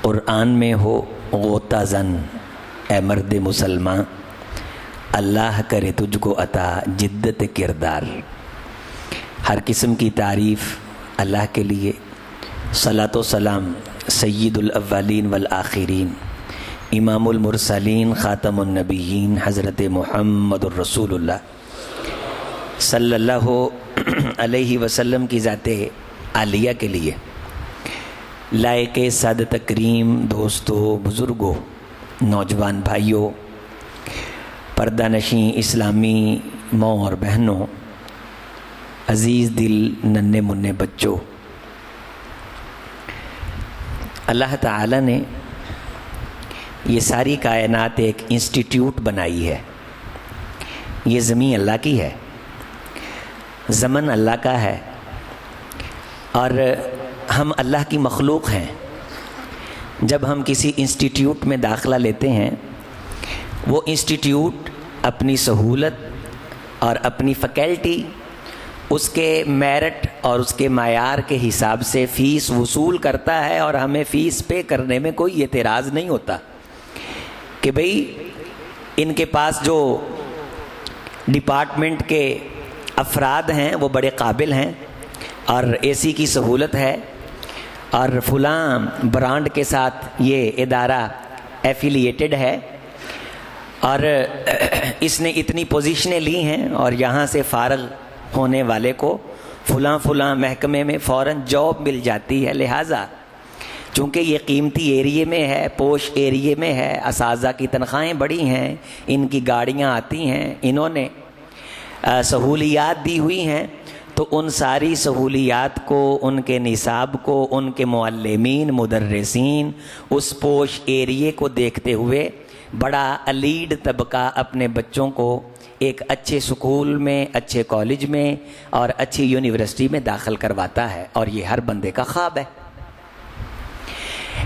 कुरान में हो गोता जन ए मर्द मुसलमान अल्लाह करे तुझको अता जिद्दत किरदार। हर किस्म की तारीफ़ अल्लाह के लिए। सलातो सलाम सय्यिदुल अव्वलीन वल आखिरीन इमामुल मुरसलीन ख़ातमुन नबिय्यीन हज़रत मुहम्मदुर रसूलुल्लाह सल्लल्लाहु अलैहि वसल्लम की ज़ाते आलिया के लिए। लायके सादत करीम दोस्तों, बुज़ुर्गों, नौजवान भाइयों, पर्दानशी इस्लामी माँ और बहनों, अज़ीज़ दिल नन्हे मुन्ने बच्चों, अल्लाह ताला ने ये सारी कायनात एक इंस्टीट्यूट बनाई है। ये ज़मीन अल्लाह की है, ज़मन अल्लाह का है और हम अल्लाह की मखलूक हैं। जब हम किसी इंस्टीट्यूट में दाखिला लेते हैं, वो इंस्टीट्यूट अपनी सहूलत और अपनी फ़ैकल्टी, उसके मेरिट और उसके मायार के हिसाब से फ़ीस वसूल करता है और हमें फ़ीस पे करने में कोई एतराज़ नहीं होता कि भाई इनके पास जो डिपार्टमेंट के अफराद हैं वो बड़े काबिल हैं और एसी की सहूलत है और फ़लाँ ब्रांड के साथ ये इदारा एफिलिएटेड है और इसने इतनी पोजीशनें ली हैं और यहाँ से फ़ारग होने वाले को फ़लाँ महकमे में फ़ौरन जॉब मिल जाती है। लिहाजा चूँकि ये कीमती एरिए में है, पोश एरिए में है, असाज़ा की तनख्वाहें बड़ी हैं, इनकी गाड़ियाँ आती हैं, इन्होंने सहूलियात दी हुई हैं, तो उन सारी सहूलियात को, उनके निसाब को, उनके मुअल्लिमीन मुदर्रिसीन उस पोश एरिए को देखते हुए बड़ा अलीड तबका अपने बच्चों को एक अच्छे स्कूल में, अच्छे कॉलेज में और अच्छी यूनिवर्सिटी में दाखिल करवाता है और ये हर बंदे का ख्वाब है।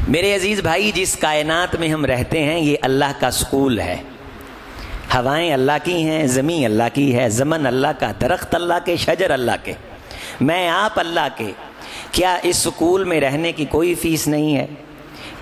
मेरे अजीज़ भाई, जिस कायनात में हम रहते हैं ये अल्लाह का स्कूल है। हवाएं अल्लाह की हैं, ज़मीन अल्लाह की है, ज़मन अल्लाह का, दरख्त अल्लाह के, शजर अल्लाह के, मैं आप अल्लाह के। क्या इस स्कूल में रहने की कोई फ़ीस नहीं है?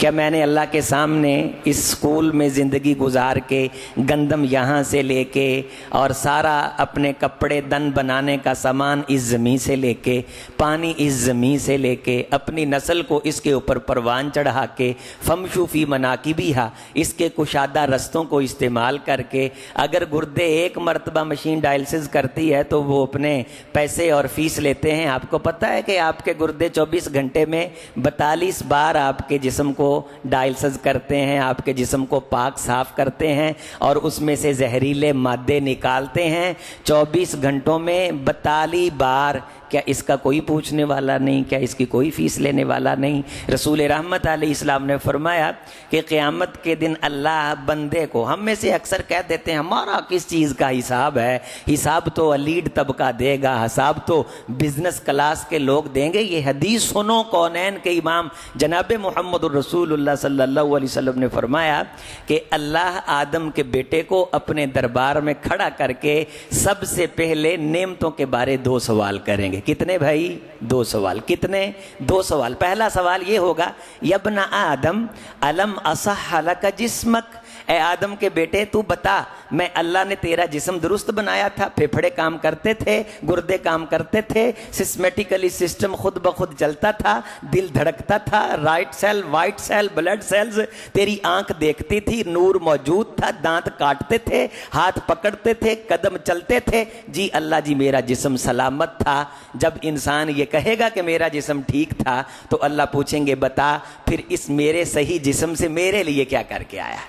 क्या मैंने अल्लाह के सामने इस स्कूल में ज़िंदगी गुजार के गंदम यहाँ से लेके और सारा अपने कपड़े दन बनाने का सामान इस ज़मीन से लेके, पानी इस ज़मीन से लेके, अपनी नस्ल को इसके ऊपर परवान चढ़ा के, फमशूफ़ी मनाकिबिहा, इसके कुशादा रस्तों को इस्तेमाल करके, अगर गुर्दे एक मरतबा मशीन डायलिसिस करती है तो वो अपने पैसे और फीस लेते हैं। आपको पता है कि आपके गुर्दे 24 घंटे में 42 बार आपके जिस्म को डायलिसिस करते हैं, आपके जिस्म को पाक साफ करते हैं और उसमें से जहरीले मादे निकालते हैं 24 घंटों में 42 बार। क्या इसका कोई पूछने वाला नहीं? क्या इसकी कोई फ़ीस लेने वाला नहीं? रसूल रहमत अलैहिस्सलाम ने फरमाया कि क़यामत के दिन अल्लाह बंदे को, हम में से अक्सर कह देते हैं हमारा किस चीज़ का हिसाब है, हिसाब तो अलीड तबका देगा, हिसाब तो बिज़नेस क्लास के लोग देंगे। ये हदीस सुनो, कौनैन के इमाम जनाब मुहम्मदुर रसूलुल्लाह सल्लल्लाहु अलैहि वसल्लम ने फरमाया कि अल्लाह आदम के बेटे को अपने दरबार में खड़ा करके सबसे पहले नेमतों के बारे 2 सवाल करेंगे। कितने भाई? 2 सवाल। कितने? 2 सवाल। पहला सवाल ये होगा, यब्ना आदम अलम असह लक जिस्मक, ए आदम के बेटे तू बता, मैं अल्लाह ने तेरा जिस्म दुरुस्त बनाया था? फेफड़े काम करते थे, गुर्दे काम करते थे, सिस्मेटिकली सिस्टम खुद ब खुद चलता था, दिल धड़कता था, right cell, white cell, blood cells, तेरी आंख देखती थी, नूर मौजूद था, दांत काटते थे, हाथ पकड़ते थे, कदम चलते थे। जी अल्लाह जी, मेरा जिस्म सलामत था। जब इंसान ये कहेगा कि मेरा जिस्म ठीक था तो अल्लाह पूछेंगे बता फिर इस मेरे सही जिस्म से मेरे लिए क्या करके आया?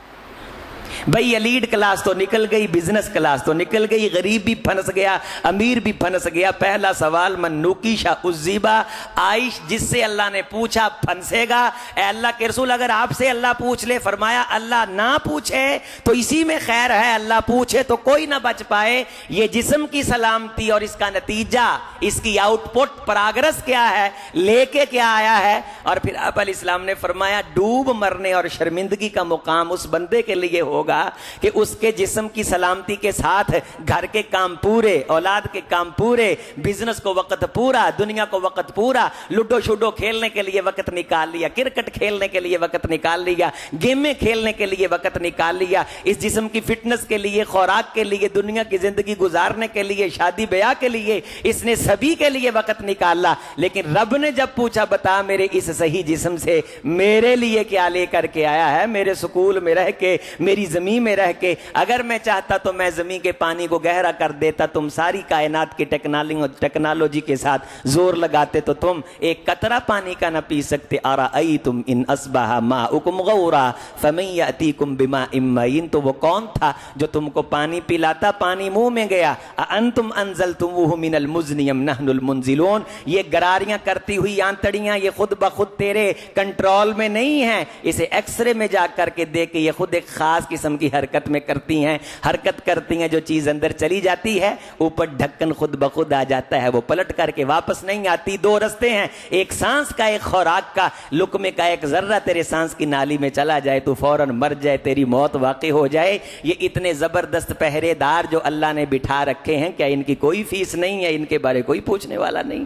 भाई एलीड क्लास तो निकल गई, बिजनेस क्लास तो निकल गई, गरीब भी फंस गया, अमीर भी फंस गया। पहला सवाल मन्नूकीशा उज्जीबा, आइश जिससे अल्लाह ने पूछा फंसेगा। ए अल्लाह के रसूल, अगर आपसे अल्लाह पूछ ले, फरमाया अल्लाह ना पूछे तो इसी में खैर है, अल्लाह पूछे तो कोई ना बच पाए। ये जिस्म की सलामती और इसका नतीजा, इसकी आउटपुट प्रोग्रेस क्या है, लेके क्या आया है। और फिर आप अलैहिस्सलाम ने फरमाया डूब मरने और शर्मिंदगी का मुकाम उस बंदे के लिए होगा होगा कि उसके जिस्म की सलामती के साथ घर के काम पूरे, औलाद के काम पूरे, बिजनेस को वक्त पूरा, दुनिया को वक्त पूरा, लूडो शूडो खेलने के लिए वक्त निकाल लिया, क्रिकेट खेलने के लिए वक्त निकाल लिया, गेमें खेलने के लिए वक्त निकाल लिया, इस जिस्म की फिटनेस के लिए, खुराक के लिए, दुनिया की जिंदगी गुजारने के लिए, शादी ब्याह के लिए, इसने सभी के लिए वक्त निकाला। लेकिन रब ने जब पूछा बता मेरे इस सही जिस्म से मेरे लिए क्या लेकर के आया है, मेरे सुकूल में रह के, मेरी जमीन में रह के, अगर मैं चाहता तो मैं जमीन के पानी को गहरा कर देता, तुम सारी कायनात की टेक्नोलॉजी के साथ जोर लगाते तो तुम एक कतरा पानी का ना पी सकते। अराअयतुम इन अस्बहा माउकुम गौरा फमन यातीकुम बिमाइन मईन, तो वो कौन था जो तुमको पानी पिलाता, पानी मुंह में गया। अंतुम अंजलतुमूहु मिनल मुज़्नि अम नहनुल मुंजिलून, ये गरारियां करती हुई आंतड़ियां ये खुद ब खुद तेरे कंट्रोल में नहीं है, इसे एक्सरे में जा करके देख के ये खुद एक खास किस्म की हरकत में करती हैं, हरकत करती हैं, जो चीज अंदर चली जाती है ऊपर ढक्कन खुद ब खुद आ जाता है, वो पलट करके वापस नहीं आती। दो रास्ते हैं, एक सांस का, एक खुराक का, लुकमे का एक जर्रा तेरे सांस की नाली में चला जाए तो फौरन मर जाए, तेरी मौत वाकई हो जाए। ये इतने जबरदस्त पहरेदार जो अल्लाह ने बिठा रखे हैं, क्या इनकी कोई फीस नहीं है, इनके बारे कोई पूछने वाला नहीं।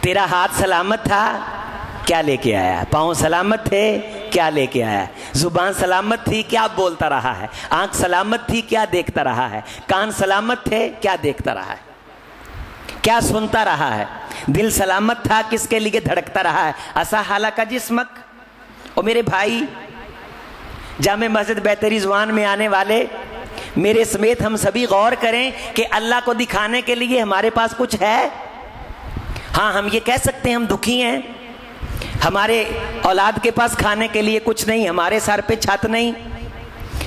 तेरा हाथ सलामत था, क्या लेके आया? पांव सलामत थे, क्या लेके आया? जुबान सलामत थी, क्या बोलता रहा है? आंख सलामत थी, क्या देखता रहा है? कान सलामत थे, क्या देखता रहा है? क्या सुनता रहा है? दिल सलामत था, किसके लिए धड़कता रहा है? असा हाला का जिस्मक। और मेरे भाई, जामे मस्जिद बैत रिज़वान में आने वाले मेरे समेत हम सभी गौर करें कि अल्लाह को दिखाने के लिए हमारे पास कुछ है। हाँ, हम ये कह सकते हैं हम दुखी हैं, हमारे औलाद के पास खाने के लिए कुछ नहीं, हमारे सर पे छत नहीं,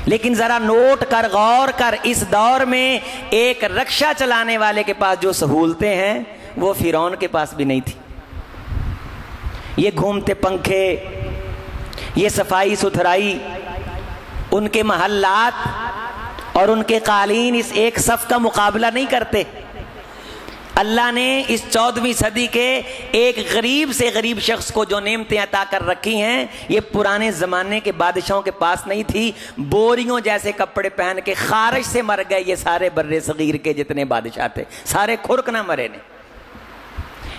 लेकिन जरा नोट कर, गौर कर, इस दौर में एक रक्षा चलाने वाले के पास जो सहूलतें हैं वो फिरौन के पास भी नहीं थी। ये घूमते पंखे, ये सफाई सुथराई, उनके महल्लात और उनके कालीन इस एक सफ का मुकाबला नहीं करते। अल्लाह ने इस 14वीं सदी के एक गरीब से गरीब शख्स को जो नेमतें अता कर रखी हैं, ये पुराने ज़माने के बादशाहों के पास नहीं थी। बोरियों जैसे कपड़े पहन के खारिश से मर गए ये सारे बर्रे सगीर के जितने बादशाह थे, सारे खुर्क ना मरे ने।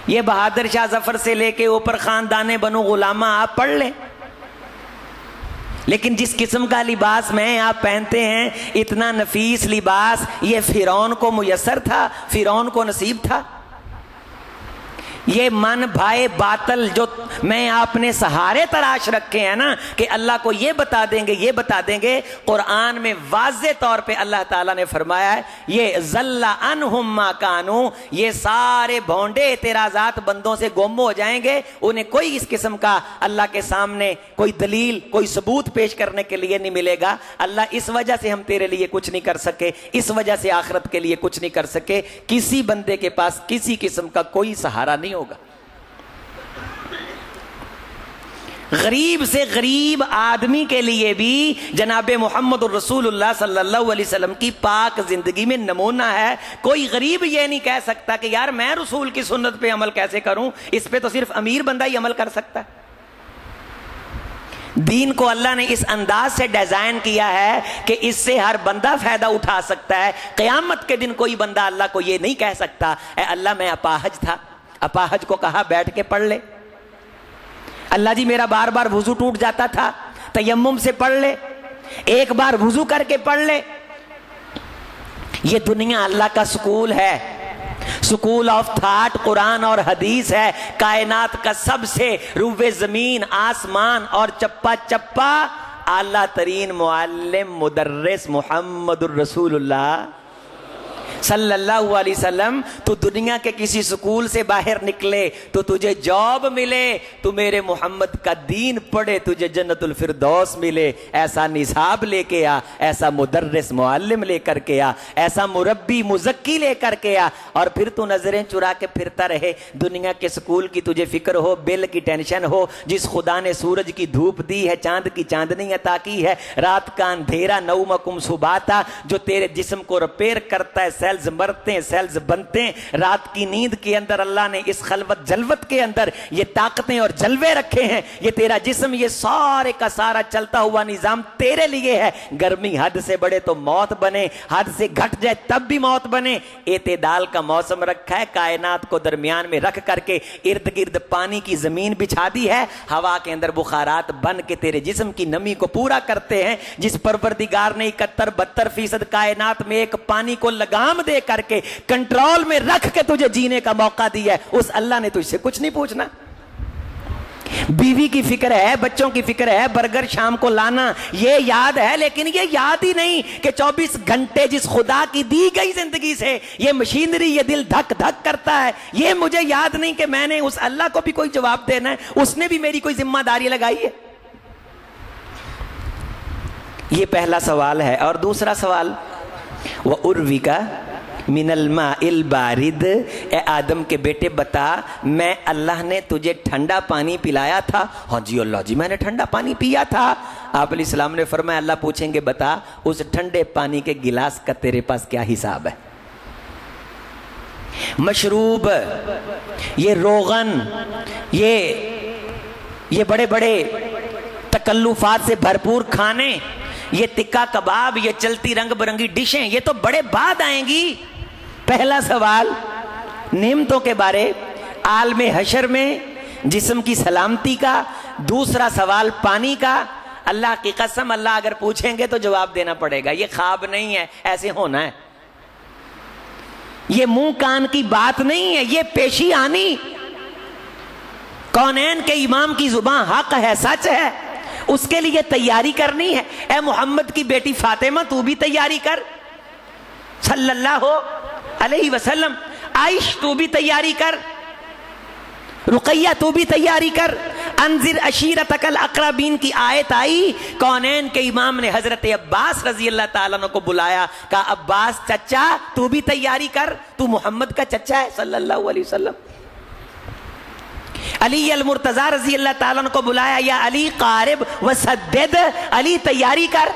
ये बहादुर शाह जफर से लेके ऊपर खानदाने बनो गुलामा आप पढ़ लें, लेकिन जिस किस्म का लिबास में आप पहनते हैं, इतना नफीस लिबास, ये फिरौन को मुयस्सर था, फिरौन को नसीब था। ये मन भाई बातल जो मैं आपने सहारे तराश रखे हैं ना कि अल्लाह को ये बता देंगे, ये बता देंगे। कुरान में वाज़े तौर पे अल्लाह ताला ने फरमाया है, ये ज़ल्ला अनहुम मा कानू, ये सारे भोंडे एतराज़ात बंदों से गुम हो जाएंगे, उन्हें कोई इस किस्म का अल्लाह के सामने कोई दलील, कोई सबूत पेश करने के लिए नहीं मिलेगा। अल्लाह इस वजह से हम तेरे लिए कुछ नहीं कर सके, इस वजह से आखिरत के लिए कुछ नहीं कर सके। किसी बंदे के पास किसी किस्म का कोई सहारा नहीं होगा। गरीब से गरीब आदमी के लिए भी जनाब मोहम्मद रसूलुल्लाह सल्लल्लाहु अलैहि वसल्लम की पाक जिंदगी में नमूना है। कोई गरीब ये नहीं कह सकता कि यार मैं रसूल की सुन्नत पे अमल कैसे करूं, इस पे तो सिर्फ अमीर बंदा ही अमल कर सकता है। दीन को अल्लाह ने इस अंदाज से डिजाइन किया है कि इससे हर बंदा फायदा उठा सकता है। क़यामत के दिन कोई बंदा अल्लाह को ये नहीं कह सकता, ए अल्लाह मैं अपाहज था, अपाहज को कहा बैठ के पढ़ ले। अल्लाह जी मेरा बार बार वुजू टूट जाता था, तयम्मुम से पढ़ ले, एक बार वुजू करके पढ़ ले। ये दुनिया अल्लाह का स्कूल है, स्कूल ऑफ थॉट कुरान और हदीस है। कायनात का सबसे रूबे जमीन, आसमान और चप्पा चप्पा आला तरीन मुअल्लिम मुदर्रिस मुहम्मदुर रसूलुल्लाह सल्लल्लाहु अलैहि वसल्लम। तू दुनिया के किसी स्कूल से बाहर निकले तो तुझे जॉब मिले, तू मेरे मोहम्मद का दीन पढ़े तुझे जन्नतुल फिरदौस मिले। ऐसा निसाब लेके आ, ऐसा मुदर्रिस मुअल्लिम लेकर के आ, ऐसा मुरब्बी मुज़क्की लेकर के आ, और फिर तू नजरें चुरा के फिरता रहे। दुनिया के स्कूल की तुझे फिक्र हो, बिल की टेंशन हो। जिस खुदा ने सूरज की धूप दी है, चांद की चांदनी अता की है, रात का अंधेरा नौमकुम सुबाता, जो तेरे जिस्म को रिपेयर करता है, सेल्स मरते हैं, सेल्स बनते हैं। रात की नींद के अंदर अल्लाह ने इस खलवत जलवत के अंदर ये ताकतें और जलवे रखे हैं। ये तेरा जिस्म, ये सारे का सारा चलता हुआ निजाम तेरे लिए है। गर्मी हद से बढ़े तो मौत बने, हद से घट जाए तब भी मौत बने। एतेदाल का मौसम रखा है, कायनात को दरमियान में रख करके इर्द गिर्द पानी की जमीन बिछा दी है। हवा के अंदर बुखारात बन के तेरे जिस्म की नमी को पूरा करते हैं। जिस परवरदिगार ने 71-72% कायनात में एक पानी को लगाम दे करके कंट्रोल में रख के तुझे जीने का मौका दिया है, उस अल्लाह ने तुझसे कुछ नहीं पूछना। बीवी की फिक्र है, बच्चों की फिक्र है, बर्गर शाम को लाना ये याद है, लेकिन ये याद ही नहीं कि 24 घंटे जिस खुदा की दी गई जिंदगी से ये मशीनरी, ये दिल धक धक करता है, ये मुझे याद नहीं कि मैंने उस अल्लाह को भी कोई जवाब देना है, उसने भी मेरी कोई जिम्मेदारी लगाई है। ये पहला सवाल है। और दूसरा सवाल, वह उर्विका मिनल माइल बारिद, ए आदम के बेटे बता, मैं अल्लाह ने तुझे ठंडा पानी पिलाया था? हाँ जी अल्लाह जी, मैंने ठंडा पानी पिया था। आप अलैहिस्सलाम ने फरमाया, अल्लाह पूछेंगे बता उस ठंडे पानी के गिलास का तेरे पास क्या हिसाब है? मशरूब, ये रोगन, ये बड़े बड़े तकल्लुफात से भरपूर खाने, ये तिक्का कबाब, ये चलती रंग बिरंगी डिशें, ये तो बड़े बाद आएंगी। पहला सवाल नेमतों के बारे, आलमे हशर में जिस्म की सलामती का। दूसरा सवाल पानी का। अल्लाह की कसम, अल्लाह अगर पूछेंगे तो जवाब देना पड़ेगा। ये ख्वाब नहीं है, ऐसे होना है। ये मुंह कान की बात नहीं है, ये पेशी आनी। कौनैन के इमाम की जुबान हक है, सच है, उसके लिए तैयारी करनी है। ए मोहम्मद की बेटी फातिमा, तू भी तैयारी कर सल्लल्लाहु अलैहि वसल्लम। आइश, तू भी तैयारी कर। रुकैया, तू भी तैयारी कर। अंजिर अशीरतकल अक़रबीन की आयत आई, कौनैन के इमाम ने हजरत अब्बास रजी अल्लाह ताला अन्हु को बुलाया, कहा अब्बास चचा तू भी तैयारी कर, तू मोहम्मद का चचा है सल्लल्लाहु अलैहि वसल्लम। अली अल मुर्तजा रजी अल्लाह ताला अन्हु को बुलाया, या अली क़ारिब व सद्दद, अली तैयारी कर।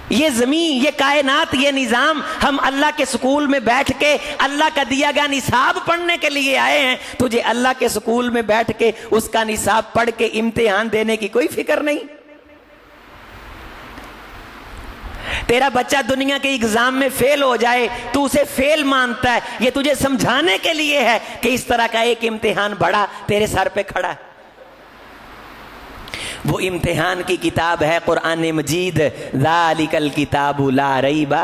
ये जमीन, ये कायनात, ये निजाम, हम अल्लाह के स्कूल में बैठ के अल्लाह का दिया गया निसाब पढ़ने के लिए आए हैं। तुझे अल्लाह के स्कूल में बैठ के उसका निसाब पढ़ के इम्तिहान देने की कोई फिक्र नहीं। तेरा बच्चा दुनिया के एग्जाम में फेल हो जाए, तू उसे फेल मानता है। ये तुझे समझाने के लिए है कि इस तरह का एक इम्तिहान बड़ा तेरे सर पे खड़ा है। वो इम्तिहान की किताब है कुरान मजीद, ज़ालिकल किताबु ला रैबा।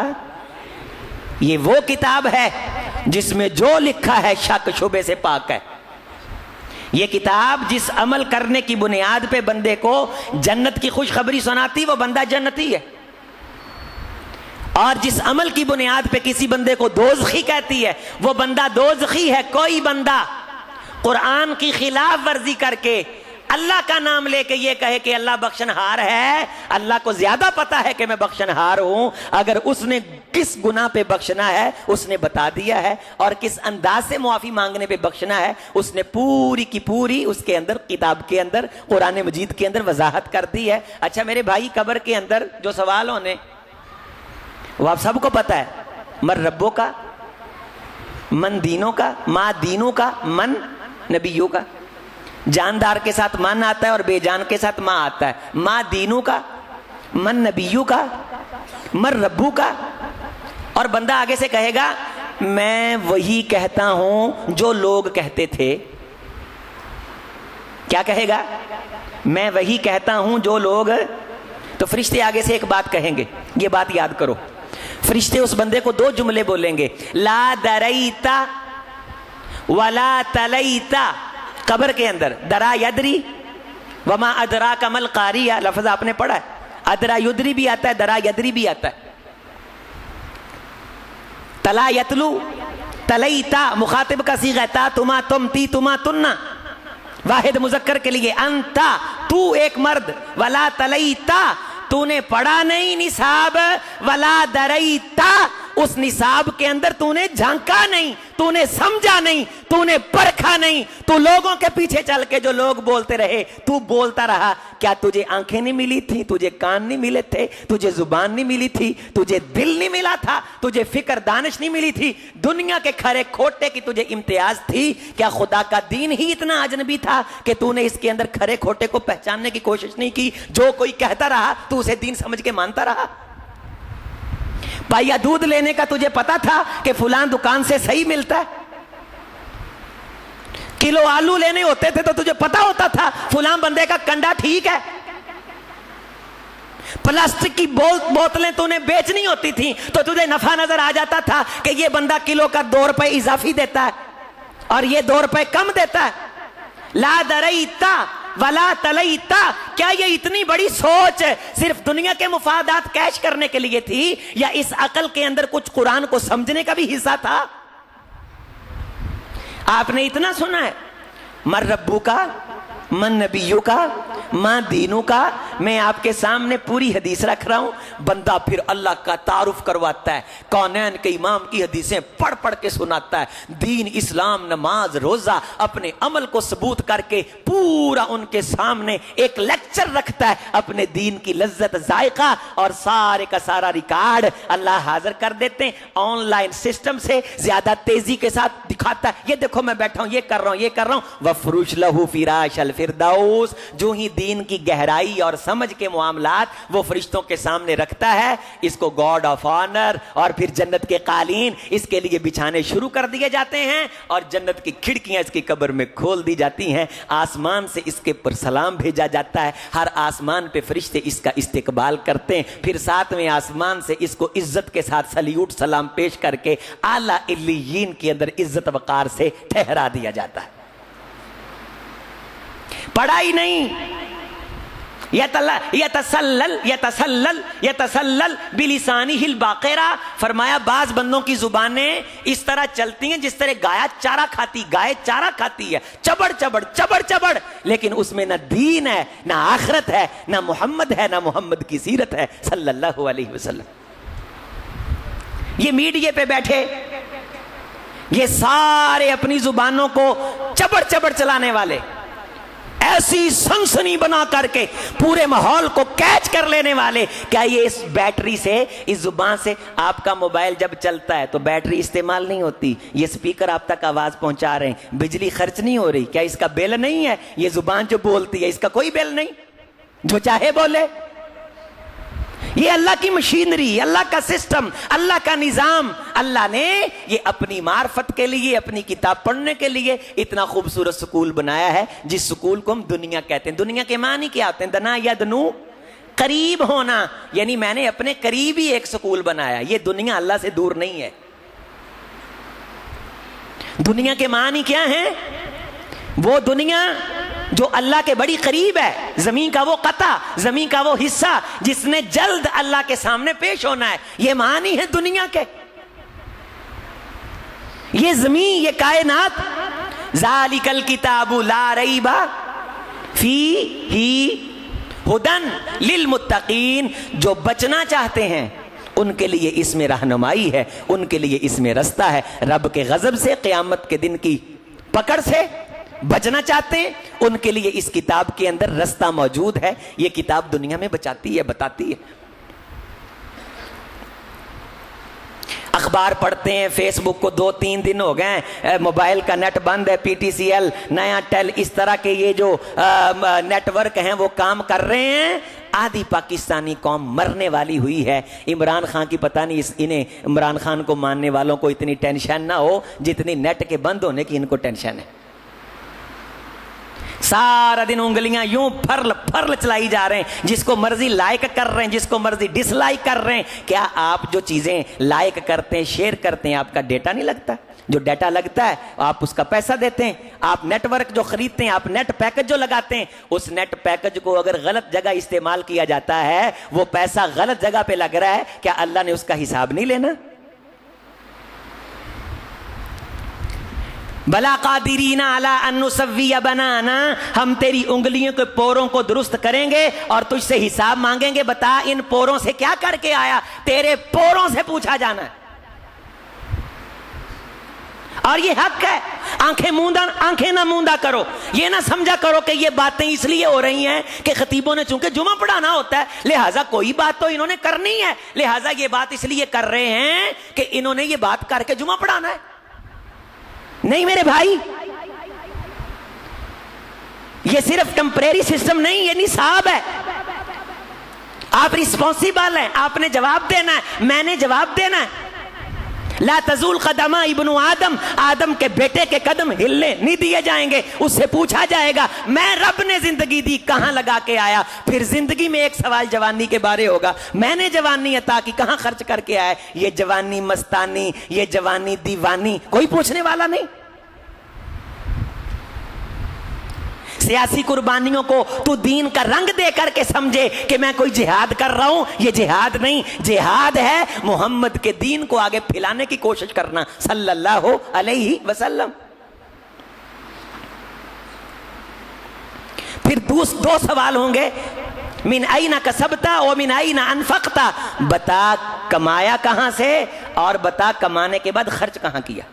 ये वो किताब है जिसमें जो लिखा है शक शुबे से पाक है। ये किताब जिस अमल करने की बुनियाद पे बंदे को जन्नत की खुशखबरी सुनाती, वो बंदा जन्नती है। और जिस अमल की बुनियाद पे किसी बंदे को दोज़खी कहती है, वो बंदा दोज़खी है। कोई बंदा कुरान की खिलाफ वर्जी करके अल्लाह का नाम लेके ये कहे कि अल्लाह बख्शनहार है, अल्लाह को ज्यादा पता है कि मैं बख्शनहार हूं। अगर उसने किस गुनाह पे बख्शना है उसने बता दिया है, और किस अंदाज से मुआफी मांगने पे बख्शना है उसने पूरी की पूरी उसके अंदर, किताब के अंदर, कुरान मजीद के अंदर वजाहत कर दी है। अच्छा मेरे भाई, कब्र के अंदर जो सवाल होने वो आप सबको पता है। मन रब्बों का, मन दीनों का, मा दीनों का, मन नबियों का। जानदार के साथ मन आता है और बेजान के साथ माँ आता है। माँ दीनों का, मन नबियों का, मन रब्बू का। और बंदा आगे से कहेगा मैं वही कहता हूं जो लोग कहते थे। क्या कहेगा? मैं वही कहता हूं जो लोग। तो फरिश्ते आगे से एक बात कहेंगे, ये बात याद करो। फरिश्ते उस बंदे को दो जुमले बोलेंगे, ला दरईता वला तलईता। कब्र के अंदर दरा यदरी वमा अदरा कमल कारिया, लफ्ज आपने पढ़ा है। अदरा युदरी भी आता है, दरा यदरी भी आता है। तला यतलू, तलईता मुखातिब का सीगा, ता तुमा तुम, ती तुमा तुन्ना, वाहिद मुजक्कर के लिए। अंता, तू एक मर्द, वला तलईता, तूने पढ़ा नहीं निसाब, वला दरईता, उस निसाब के अंदर तूने झांका नहीं, तूने समझा नहीं, तूने परखा नहीं। तू लोगों के पीछे चल के जो लोग बोलते रहे तू बोलता रहा। क्या तुझे आंखें नहीं मिली थी, तुझे कान नहीं मिले थे, तुझे जुबान नहीं मिली थी, तुझे दिल नहीं मिला था, तुझे फिक्र दानिश नहीं मिली थी, दुनिया के खरे खोटे की तुझे इम्तियाज थी? क्या खुदा का दीन ही इतना अजनबी था कि तूने इसके अंदर खरे खोटे को पहचानने की कोशिश नहीं की? जो कोई कहता रहा तू उसे दीन समझ के मानता रहा। पाइया दूध लेने का तुझे पता था कि फुलान दुकान से सही मिलता है? किलो आलू लेने होते थे तो तुझे पता होता था फुलान बंदे का कंडा ठीक है? प्लास्टिक की बोतलें तूने बेचनी होती थी तो तुझे नफा नजर आ जाता था कि ये बंदा किलो का 2 रुपए इजाफी देता है और ये 2 रुपए कम देता है। ला दरईता वला तलईता। क्या ये इतनी बड़ी सोच सिर्फ दुनिया के मुफादात कैश करने के लिए थी, या इस अकल के अंदर कुछ कुरान को समझने का भी हिस्सा था? आपने इतना सुना है, मर रब्बू का, मन नबियों का, मां दीनों का। मैं आपके सामने पूरी हदीस रख रहा हूं। बंदा फिर अल्लाह का तारुफ करवाता है, कौनैन के इमाम की हदीसें पढ़ पढ़ के सुनाता है। दीन, इस्लाम, नमाज, रोजा, अपने अमल को सबूत करके पूरा उनके सामने एक लेक्चर रखता है। अपने दीन की लज्जत, जायका और सारे का सारा रिकॉर्ड अल्लाह हाजिर कर देते हैं। ऑनलाइन सिस्टम से ज्यादा तेजी के साथ दिखाता है, ये देखो मैं बैठा हूं, ये कर रहा हूं, ये कर रहा हूं। वफरुश लहू फिराशल फिरदौस। जो ही दीन की गहराई और समझ के मामलात वो फरिश्तों के सामने रखता है, इसको गॉड ऑफ ऑनर और फिर जन्नत के कालीन इसके लिए बिछाने शुरू कर दिए जाते हैं और जन्नत की खिड़कियां इसकी कब्र में खोल दी जाती हैं। आसमान से इसके पर सलाम भेजा जाता है, हर आसमान पे फरिश्ते इसका इस्तेकबाल करते हैं। फिर 7वें आसमान से इसको इज्जत के साथ सल्यूट सलाम पेश करके आला इल्लियीन के अंदर इज्जत वकार से ठहरा दिया जाता है। पढ़ाई नहीं, यतसल्लल बिलिसानिहिल बाक़िरा। फरमाया बाज बंदों की जुबानें इस तरह चलती हैं जिस तरह गाय चारा खाती है, चबड़ चबड़ चबड़ चबड़, लेकिन उसमें ना दीन है, ना आखिरत है, ना मोहम्मद है, ना मोहम्मद की सीरत है सल्लल्लाहु अलैहि वसल्लम। ये मीडिया पे बैठे ये सारे अपनी जुबानों को चबड़ चबड़ चलाने वाले, ऐसी सनसनी बना करके पूरे माहौल को कैच कर लेने वाले। क्या ये इस बैटरी से, इस जुबान से, आपका मोबाइल जब चलता है तो बैटरी इस्तेमाल नहीं होती, ये स्पीकर आप तक आवाज पहुंचा रहे हैं, बिजली खर्च नहीं हो रही, क्या इसका बिल नहीं है? ये जुबान जो बोलती है इसका कोई बिल नहीं, जो चाहे बोले। ये अल्लाह की मशीनरी, अल्लाह का सिस्टम, अल्लाह का निजाम। अल्लाह ने ये अपनी मार्फत के लिए, अपनी किताब पढ़ने के लिए इतना खूबसूरत स्कूल बनाया है, जिस स्कूल को हम दुनिया कहते हैं। दुनिया के मानी क्या होते हैं? दना या दनू, करीब होना, यानी मैंने अपने करीब ही एक स्कूल बनाया। ये दुनिया अल्लाह से दूर नहीं है। दुनिया के मानी क्या है? वो दुनिया जो अल्लाह के बड़ी करीब है, जमीन का वो कता, जमीन का वो हिस्सा जिसने जल्द अल्लाह के सामने पेश होना है। ये मानी है दुनिया के। ये जमीन, ये कायनात, ज़ालिकल किताबु ला रैबा फीही हुदन लिल मुत्तकीन। जो बचना चाहते हैं उनके लिए इसमें रहनुमाई है, उनके लिए इसमें रास्ता है। रब के गजब से, क़यामत के दिन की पकड़ से बचना चाहते हैं उनके लिए इस किताब के अंदर रास्ता मौजूद है। ये किताब दुनिया में बचाती है, बताती है। अखबार पढ़ते हैं, फेसबुक को 2-3 दिन हो गए, मोबाइल का नेट बंद है, PTCL, नया टेल, इस तरह के ये जो नेटवर्क हैं वो काम कर रहे हैं। आधी पाकिस्तानी कौम मरने वाली हुई है। इमरान खान की पता नहीं इन्हें, इमरान खान को मानने वालों को इतनी टेंशन ना हो जितनी नेट के बंद होने की इनको टेंशन है। सारा दिन उंगलियां यूं फर्ल चलाई जा रहे हैं, जिसको मर्जी लाइक कर रहे हैं, जिसको मर्जी डिसलाइक कर रहे हैं। क्या आप जो चीजें लाइक करते हैं, शेयर करते हैं, आपका डेटा नहीं लगता? जो डेटा लगता है आप उसका पैसा देते हैं। आप नेटवर्क जो खरीदते हैं, आप नेट पैकेज जो लगाते हैं, उस नेट पैकेज को अगर गलत जगह इस्तेमाल किया जाता है, वो पैसा गलत जगह पे लग रहा है, क्या अल्लाह ने उसका हिसाब नहीं लेना? बला कादिरीना अला अन नुसव्विया बनाना, हम तेरी उंगलियों के पोरों को दुरुस्त करेंगे और तुझसे हिसाब मांगेंगे। बता इन पोरों से क्या करके आया? तेरे पोरों से पूछा जाना है। और ये हक है। आंखें ना मूंदा करो, ये ना समझा करो कि ये बातें इसलिए हो रही हैं कि खतीबों ने चूंकि जुमा पढ़ाना होता है लिहाजा कोई बात तो इन्होंने करनी है, लिहाजा ये बात इसलिए कर रहे हैं कि इन्होंने ये बात करके जुमा पढ़ाना है। नहीं मेरे भाई, ये सिर्फ टेम्परेरी सिस्टम नहीं, ये निसाब है। आप रिस्पॉन्सिबल हैं, आपने जवाब देना है, मैंने जवाब देना है। ला तजूल कदमा इब्नु आदम, आदम के बेटे के कदम हिलने नहीं दिए जाएंगे। उससे पूछा जाएगा मैं रब ने जिंदगी दी कहां लगा के आया। फिर जिंदगी में एक सवाल जवानी के बारे होगा, मैंने जवानी अता की कहां खर्च करके आया। ये जवानी मस्तानी, ये जवानी दीवानी, कोई पूछने वाला नहीं। सियासी कुर्बानियों को तू दीन का रंग दे करके समझे कि मैं कोई जिहाद कर रहा हूं, ये जिहाद नहीं। जिहाद है मोहम्मद के दीन को आगे फैलाने की कोशिश करना सल्लल्लाहु अलैहि वसल्लम। फिर दो सवाल होंगे, मिन आइना कसबता और मिन आइना अनफकता। बता कमाया कहां से और बता कमाने के बाद खर्च कहां किया।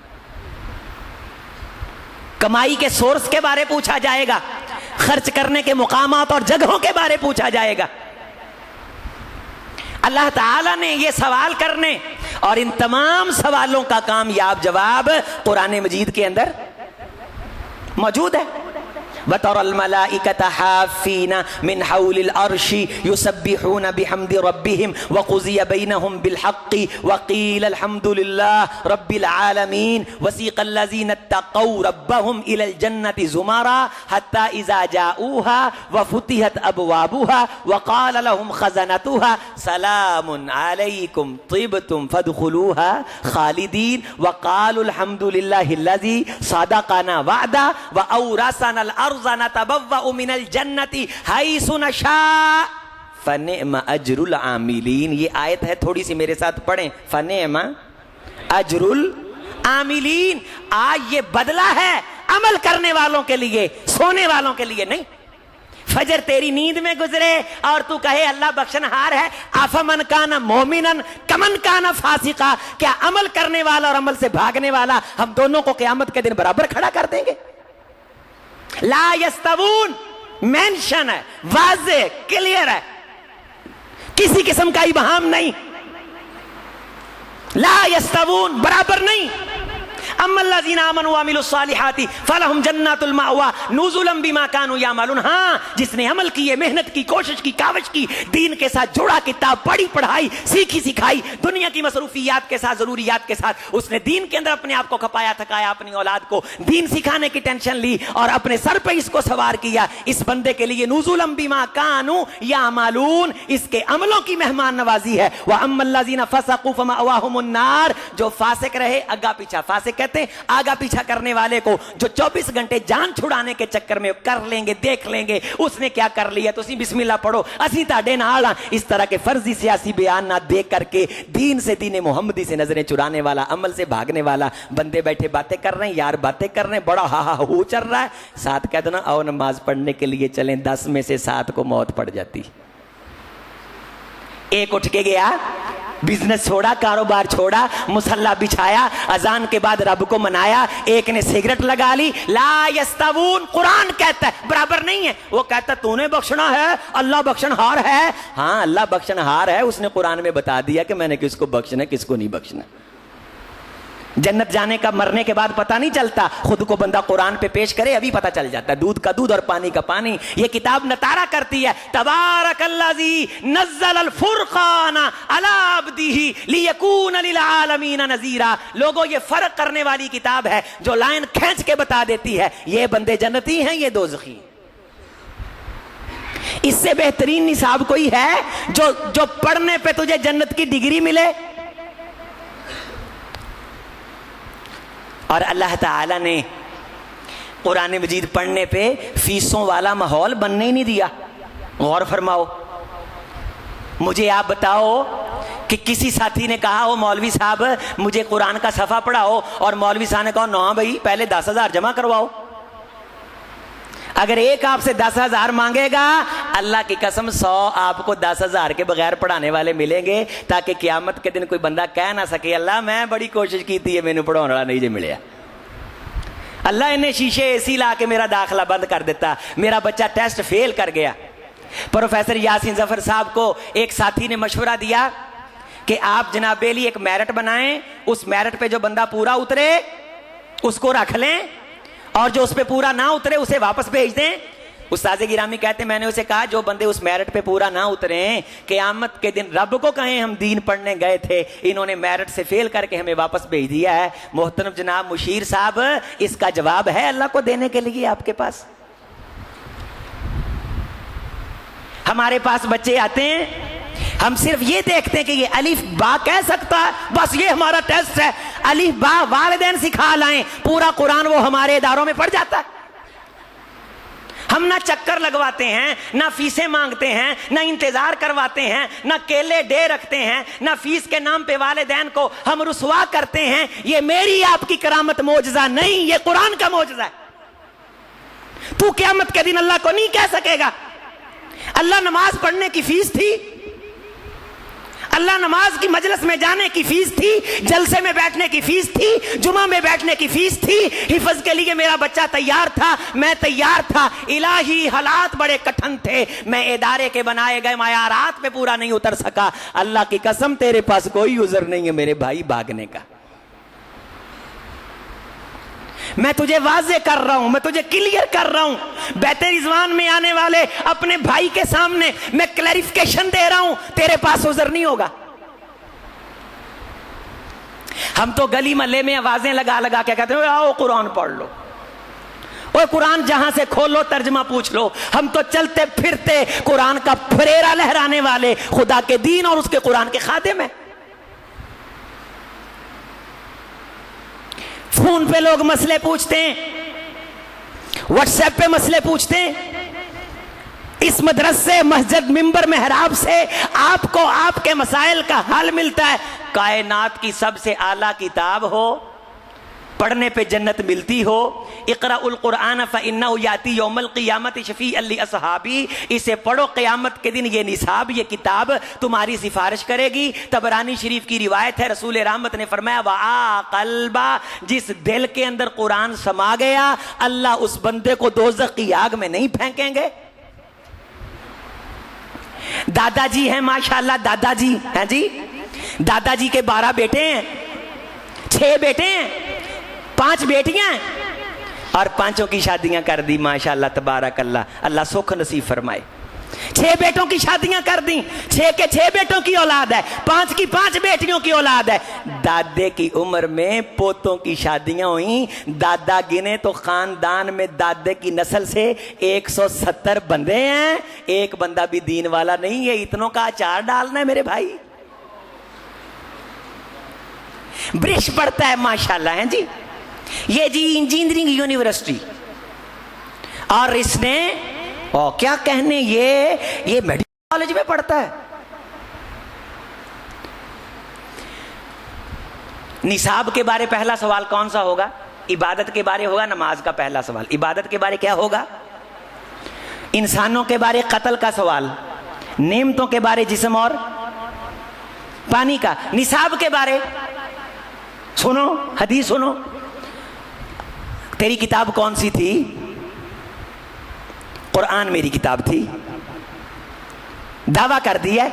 कमाई के सोर्स के बारे पूछा जाएगा, खर्च करने के मुकामात और जगहों के बारे पूछा जाएगा। अल्लाह ताला ने ये सवाल करने और इन तमाम सवालों का कामयाब जवाब कुरान मजीद के अंदर मौजूद है। वतरल मलाइकता हाफीना मिन हौलिल अर्शी युसब्बिहूना बिहम्दि रब्बिहिम वक़ुज़िय बैनहुम बिलहक़्क़ि वक़ील अल्हम्दुलिल्लाह रब्बिल आलमीन वसीक़ल लज़ीना इत्तक़ौ रब्बहुम इलल जन्नति ज़ुमरा हत्ता इज़ा जाऊहा वफ़ुतिहत अबवाबुहा वक़ाल लहुम ख़ज़नतुहा सलामुन अलैकुम तिबतुम फदख़ुलूहा ख़ालिदीन वक़ालू अल्हम्दुलिल्लाहिल्लज़ी सदक़ना वअदा व औरसनल नतबव्वअ मिनल जन्नति हैसु नशा फनिअमा अजरुल आमिलीन। ये आयत है, थोड़ी सी मेरे साथ पढ़ें। फनिअमा अजरुल आमिलीन। आज ये बदला है अमल करने वालों के लिए, सोने वालों के लिए नहीं। फजर तेरी नींद में गुजरे और तू कहे अल्लाह बख्शनहार है। आफमन काना मोमिनन कमन काना फासिका। क्या अमल करने वाला और अमल से भागने वाला हम दोनों को क़यामत के दिन बराबर खड़ा कर देंगे। ला यस्तवून मेंशन है, वाज़े क्लियर है, किसी किस्म का इबहाम नहीं। ला यस्तवून बराबर नहीं। अम्मल्लज़ीना आमनू व अमिलुस्सालिहाति फलहुम जन्नतुल माअवा नुज़ुलन बिमा कानू यामलून। हाँ, जिसने अमल किए, मेहनत की, कोशिश की, काविश की, दीन के साथ जुड़ा, किताब पढ़ी, पढ़ाई, सीखी, सिखाई, दुनिया की मसरूफियात के साथ, जरूरियात के साथ उसने दीन के अंदर अपने आप को खपाया, थकाया, अपनी औलाद को दीन सिखाने की टेंशन ली और अपने सर पे इसको सवार किया। इस बंदे के लिए नुज़ुलन बिमा कानू यामलून, इसके अमलों की मेहमान नवाजी है। व अम्मल्लज़ीना फसक़ू फमअवाहुमुन नार, जो फासिक रहे, आगा पीछा, फासिक कहते हैं आगा पीछा करने वाले को, जो 24 घंटे जान छुड़ाने के चक्कर में कर लेंगे, देख लेंगे उसने क्या कर लिया, तो बिस्मिल्लाह पढ़ो, असी ताडे नाल। इस तरह के फर्जी सियासी बयान ना देख करके दीन से, दीन मोहम्मदी से नजरें चुराने वाला, अमल से भागने वाला बंदे बैठे बातें कर रहे हैं, यार बातें कर रहे हैं, बड़ा हा हा हो चल रहा है। साथ कह दो ना आओ नमाज पढ़ने के लिए चलें, 10 में से 7 को मौत पड़ जाती। एक उठ के गया, बिजनेस छोड़ा, कारोबार छोड़ा, मुसल्ला बिछाया, अजान के बाद रब को मनाया। एक ने सिगरेट लगा ली। ला यस्तवून, कुरान कहता है बराबर नहीं है। वो कहता तूने बख्शना है, अल्लाह बख्शनहार है। हाँ, अल्लाह बख्शनहार है, उसने कुरान में बता दिया कि मैंने किसको बख्शना, किसको नहीं बख्शना। जन्नत जाने का मरने के बाद पता नहीं चलता, खुद को बंदा कुरान पे पेश करे अभी पता चल जाता है। दूध का दूध और पानी का पानी। ये किताब नतारा करती है, तबारकल्लज़ी नज़्ज़लल फुरक़ाना अला अब्दिही लियकूना लिल आलमीना नज़ीरा। लोगों, ये फर्क करने वाली किताब है जो लाइन खींच के बता देती है ये बंदे जन्नती हैं, ये दोज़खी। इससे बेहतरीन निसाब कोई है जो पढ़ने पे तुझे जन्नत की डिग्री मिले। और अल्लाह ताला ने कुरान मजीद पढ़ने पे फीसों वाला माहौल बनने ही नहीं दिया। गौर फरमाओ, मुझे आप बताओ कि किसी साथी ने कहा हो मौलवी साहब मुझे कुरान का सफ़ा पढ़ाओ, और मौलवी साहब ने कहा ना भाई पहले 10,000 जमा करवाओ। अगर एक आपसे 10,000 मांगेगा, अल्लाह की कसम 100 आपको 10,000 के बगैर पढ़ाने वाले मिलेंगे, ताकि क़यामत के दिन कोई बंदा कह ना सके अल्लाह मैं बड़ी कोशिश की थी, मैंने पढ़ाने वाला नहीं जो मिले। अल्लाह इन्हें शीशे एसी ला के मेरा दाखिला बंद कर देता, मेरा बच्चा टेस्ट फेल कर गया। प्रोफेसर यासीन जफर साहब को एक साथी ने मशवरा दिया कि आप जनाब बेली एक मेरिट बनाएं, उस मेरिट पे जो बंदा पूरा उतरे उसको रख लें और जो उस पे पूरा ना उतरे उसे वापस भेज दें। उस्ताद गिरामी कहते मैंने उसे कहा जो बंदे उस मेरिट पे पूरा ना उतरे क़यामत के दिन रब को कहें हम दीन पढ़ने गए थे, इन्होंने मेरिट से फेल करके हमें वापस भेज दिया है। मोहतरम जनाब मुशीर साहब, इसका जवाब है अल्लाह को देने के लिए आपके पास। हमारे पास बच्चे आते हैं, हम सिर्फ ये देखते हैं कि ये अलिफ बा कह सकता है, बस ये हमारा टेस्ट है, अलिफ बा वालिदैन सिखा लाएं, पूरा कुरान वो हमारे इदारों में पढ़ जाता है। हम ना चक्कर लगवाते हैं, ना फीसें मांगते हैं, ना इंतजार करवाते हैं, ना केले डे रखते हैं, ना फीस के नाम पे वालिदैन को हम रुसवा करते हैं। ये मेरी आपकी करामत मौजज़ा नहीं, ये कुरान का मौजज़ा है। तू क़यामत के दिन अल्लाह को नहीं कह सकेगा अल्लाह नमाज पढ़ने की फीस थी, अल्लाह नमाज की मजलिस में जाने की फीस थी, जलसे में बैठने की फीस थी, जुमा में बैठने की फीस थी, हिफज के लिए मेरा बच्चा तैयार था, मैं तैयार था। इलाही हालात बड़े कठिन थे, मैं इदारे के बनाए गए मायारात पे पूरा नहीं उतर सका। अल्लाह की कसम तेरे पास कोई उज़र नहीं है मेरे भाई भागने का। मैं तुझे वाज़े कर रहा हूं, मैं तुझे क्लियर कर रहा हूं। बैते रिजवान में आने वाले अपने भाई के सामने मैं क्लैरिफिकेशन दे रहा हूं, तेरे पास उज़र नहीं होगा। हम तो गली महल्ले में आवाजें लगा लगा के कहते हैं आओ कुरान पढ़ लो, ओ कुरान जहां से खोलो तर्जमा पूछ लो। हम तो चलते फिरते कुरान का फरेरा लहराने वाले खुदा के दीन और उसके कुरान के खादिम हैं। फोन पे लोग मसले पूछते हैं, व्हाट्सएप पे मसले पूछते हैं। इस मदरसे मस्जिद मिंबर मेहराब से आपको आपके मसाइल का हल मिलता है। कायनात की सबसे आला किताब हो, पढ़ने पे जन्नत मिलती हो। इक़राउल कुरान फ़इन्नहु याती यौमल क़ियामति शफ़ीअन लि अस्हाबी, इसे पढ़ो क़यामत के दिन ये निसाब ये किताब तुम्हारी सिफारिश करेगी। तबरानी शरीफ की रिवायत है, रसूल रहमत ने फरमाया वा क़ल्बा, जिस दिल के अंदर कुरान समा गया अल्लाह उस बंदे को दोज़ख की आग में नहीं फेंकेंगे। दादाजी हैं माशाअल्लाह, दादाजी हैं जी, दादाजी के 12 बेटे हैं, 6 बेटे हैं, 5 बेटियां और 5 की शादियां कर दी माशाअल्लाह तबारकल्लाह। अल्लाह सुख नसीब फरमाए। 6 बेटों की शादियां कर दी, 6 के 6 बेटों की औलाद है, 5 की 5 बेटियों की औलाद है। दादे की उम्र में पोतों की शादियां हुई। दादा गिने तो खानदान में दादे की नस्ल से 170 बंदे हैं, एक बंदा भी दीन वाला नहीं है। इतनों का अचार डालना है मेरे भाई। ब्रिश पड़ता है माशाअल्लाह है जी, ये जी इंजीनियरिंग यूनिवर्सिटी, और इसने और क्या कहने ये मेडिकल कॉलेज में पढ़ता है। निसाब के बारे पहला सवाल कौन सा होगा? इबादत के बारे होगा। नमाज का पहला सवाल इबादत के बारे क्या होगा? इंसानों के बारे कत्ल का सवाल, नेमतों के बारे जिस्म और पानी का। निसाब के बारे सुनो, हदीस सुनो। तेरी किताब कौन सी थी? कुरान मेरी किताब थी। दावा कर दिया,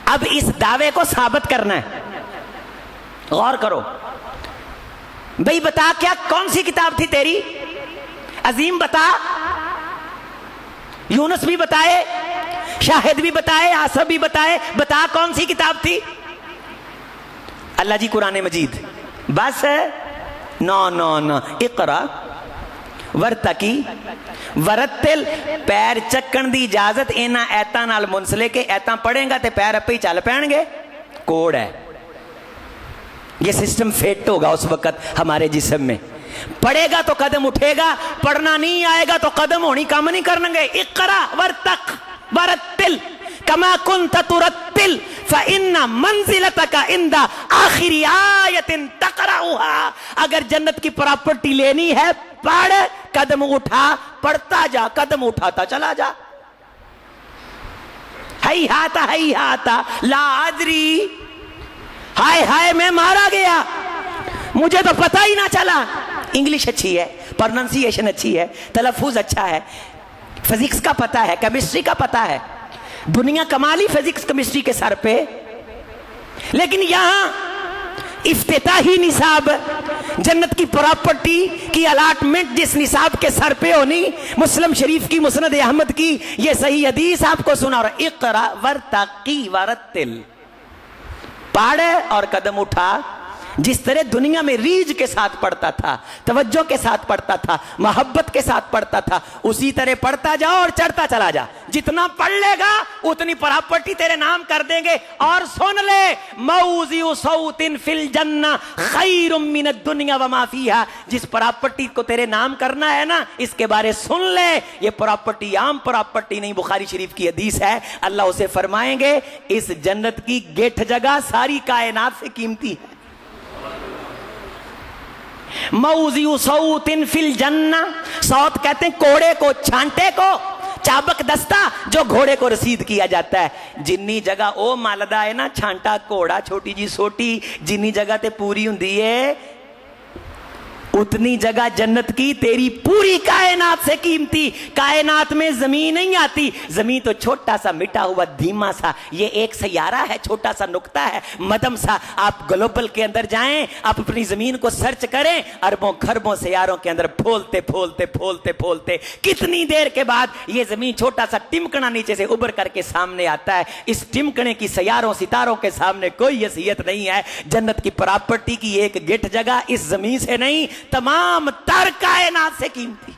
अब इस दावे को साबित करना है। गौर करो भाई, बता क्या कौन सी किताब थी तेरी? अजीम बता, यूनुस भी बताए, शाहिद भी बताए, आसफ भी बताए, बता कौन सी किताब थी? अल्लाह जी कुरान मजीद। बस नो नो नो, इकरा वरतकी वरतिल, पैर चक्कन दी इजाजत इन्हां ऐतां नाल मुंसले के ऐतां पढ़ेगा तो पैर आपे ही चल पैणगे। कोड है, ये सिस्टम फिट होगा उस वक्त हमारे जिस्म में। पढ़ेगा तो कदम उठेगा, पढ़ना नहीं आएगा तो कदम होनी काम नहीं करनेंगे। इकरा वरतक वरतिल कमा कुन्त तुरत्तिल फ़इन्ना मंज़िलतका इंदा आखिरी आयतिन तक़रऊहा। अगर जन्नत की प्रॉपर्टी लेनी है पढ़, कदम उठा, पढ़ता जा, कदम उठाता चला जा। हई हाता ला अदरी, हाय हाय मैं मारा गया, मुझे तो पता ही ना चला। इंग्लिश अच्छी है, प्रोनाउंसिएशन अच्छी है, तलफ़ुज़ अच्छा है, फिजिक्स का पता है, केमिस्ट्री का पता है, दुनिया कमाली फिजिक्स केमिस्ट्री के सर पे, लेकिन यहां इफ्तिताही निसाब, जन्नत की प्रॉपर्टी की अलाटमेंट जिस निसाब के सर पे होनी, मुस्लिम शरीफ की, मुस्नद अहमद की ये सही हदीस आपको सुना, और इक़रा वर्तक़ी वरत्तिल, पढ़ और कदम उठा। जिस तरह दुनिया में रीझ के साथ पढ़ता था, तवज्जो के साथ पढ़ता था, मोहब्बत के साथ पढ़ता था, उसी तरह पढ़ता जा और चढ़ता चला जा। जितना पढ़ लेगा उतनी प्रॉपर्टी तेरे नाम कर देंगे। और सुन ले, मौज़िउ सौतिन फिल जन्ना खैरुम मिनद दुनिया व मा फीहा, जिस प्रॉपर्टी को तेरे नाम करना है ना, इसके बारे सुन ले। ये प्रॉपर्टी आम प्रॉपर्टी नहीं, बुखारी शरीफ की हदीस है। अल्लाह उसे फरमाएंगे, इस जन्नत की गेठ जगह सारी कायनात से कीमती है। मौज़िउ सौतिन फिल जन्ना, सौत कहते हैं कोड़े को, छांटे को, चाबक दस्ता जो घोड़े को रसीद किया जाता है। जिन्नी जगह ओ मालदा है ना, छांटा घोड़ा छोटी जी सोटी, जिन्नी जगह ते पूरी हुंदी है, उतनी जगह जन्नत की तेरी पूरी कायनात से कीमती। कायनात में जमीन नहीं आती, जमीन तो छोटा सा मिटा हुआ धीमा सा, ये एक सैयारा है, छोटा सा नुक्ता है, मदम सा। आप ग्लोबल के अंदर जाएं, आप अपनी जमीन को सर्च करें, अरबों खरबों सैयारों के अंदर फूलते फूलते फूलते फूलते कितनी देर के बाद ये जमीन छोटा सा टिमकना नीचे से उभर करके सामने आता है। इस टिमकने की सैयारों सितारों के सामने कोई हैसियत नहीं है। जन्नत की प्रॉपर्टी की एक गिठ जगह इस जमीन से नहीं, तमाम तर कायनात से कीमती।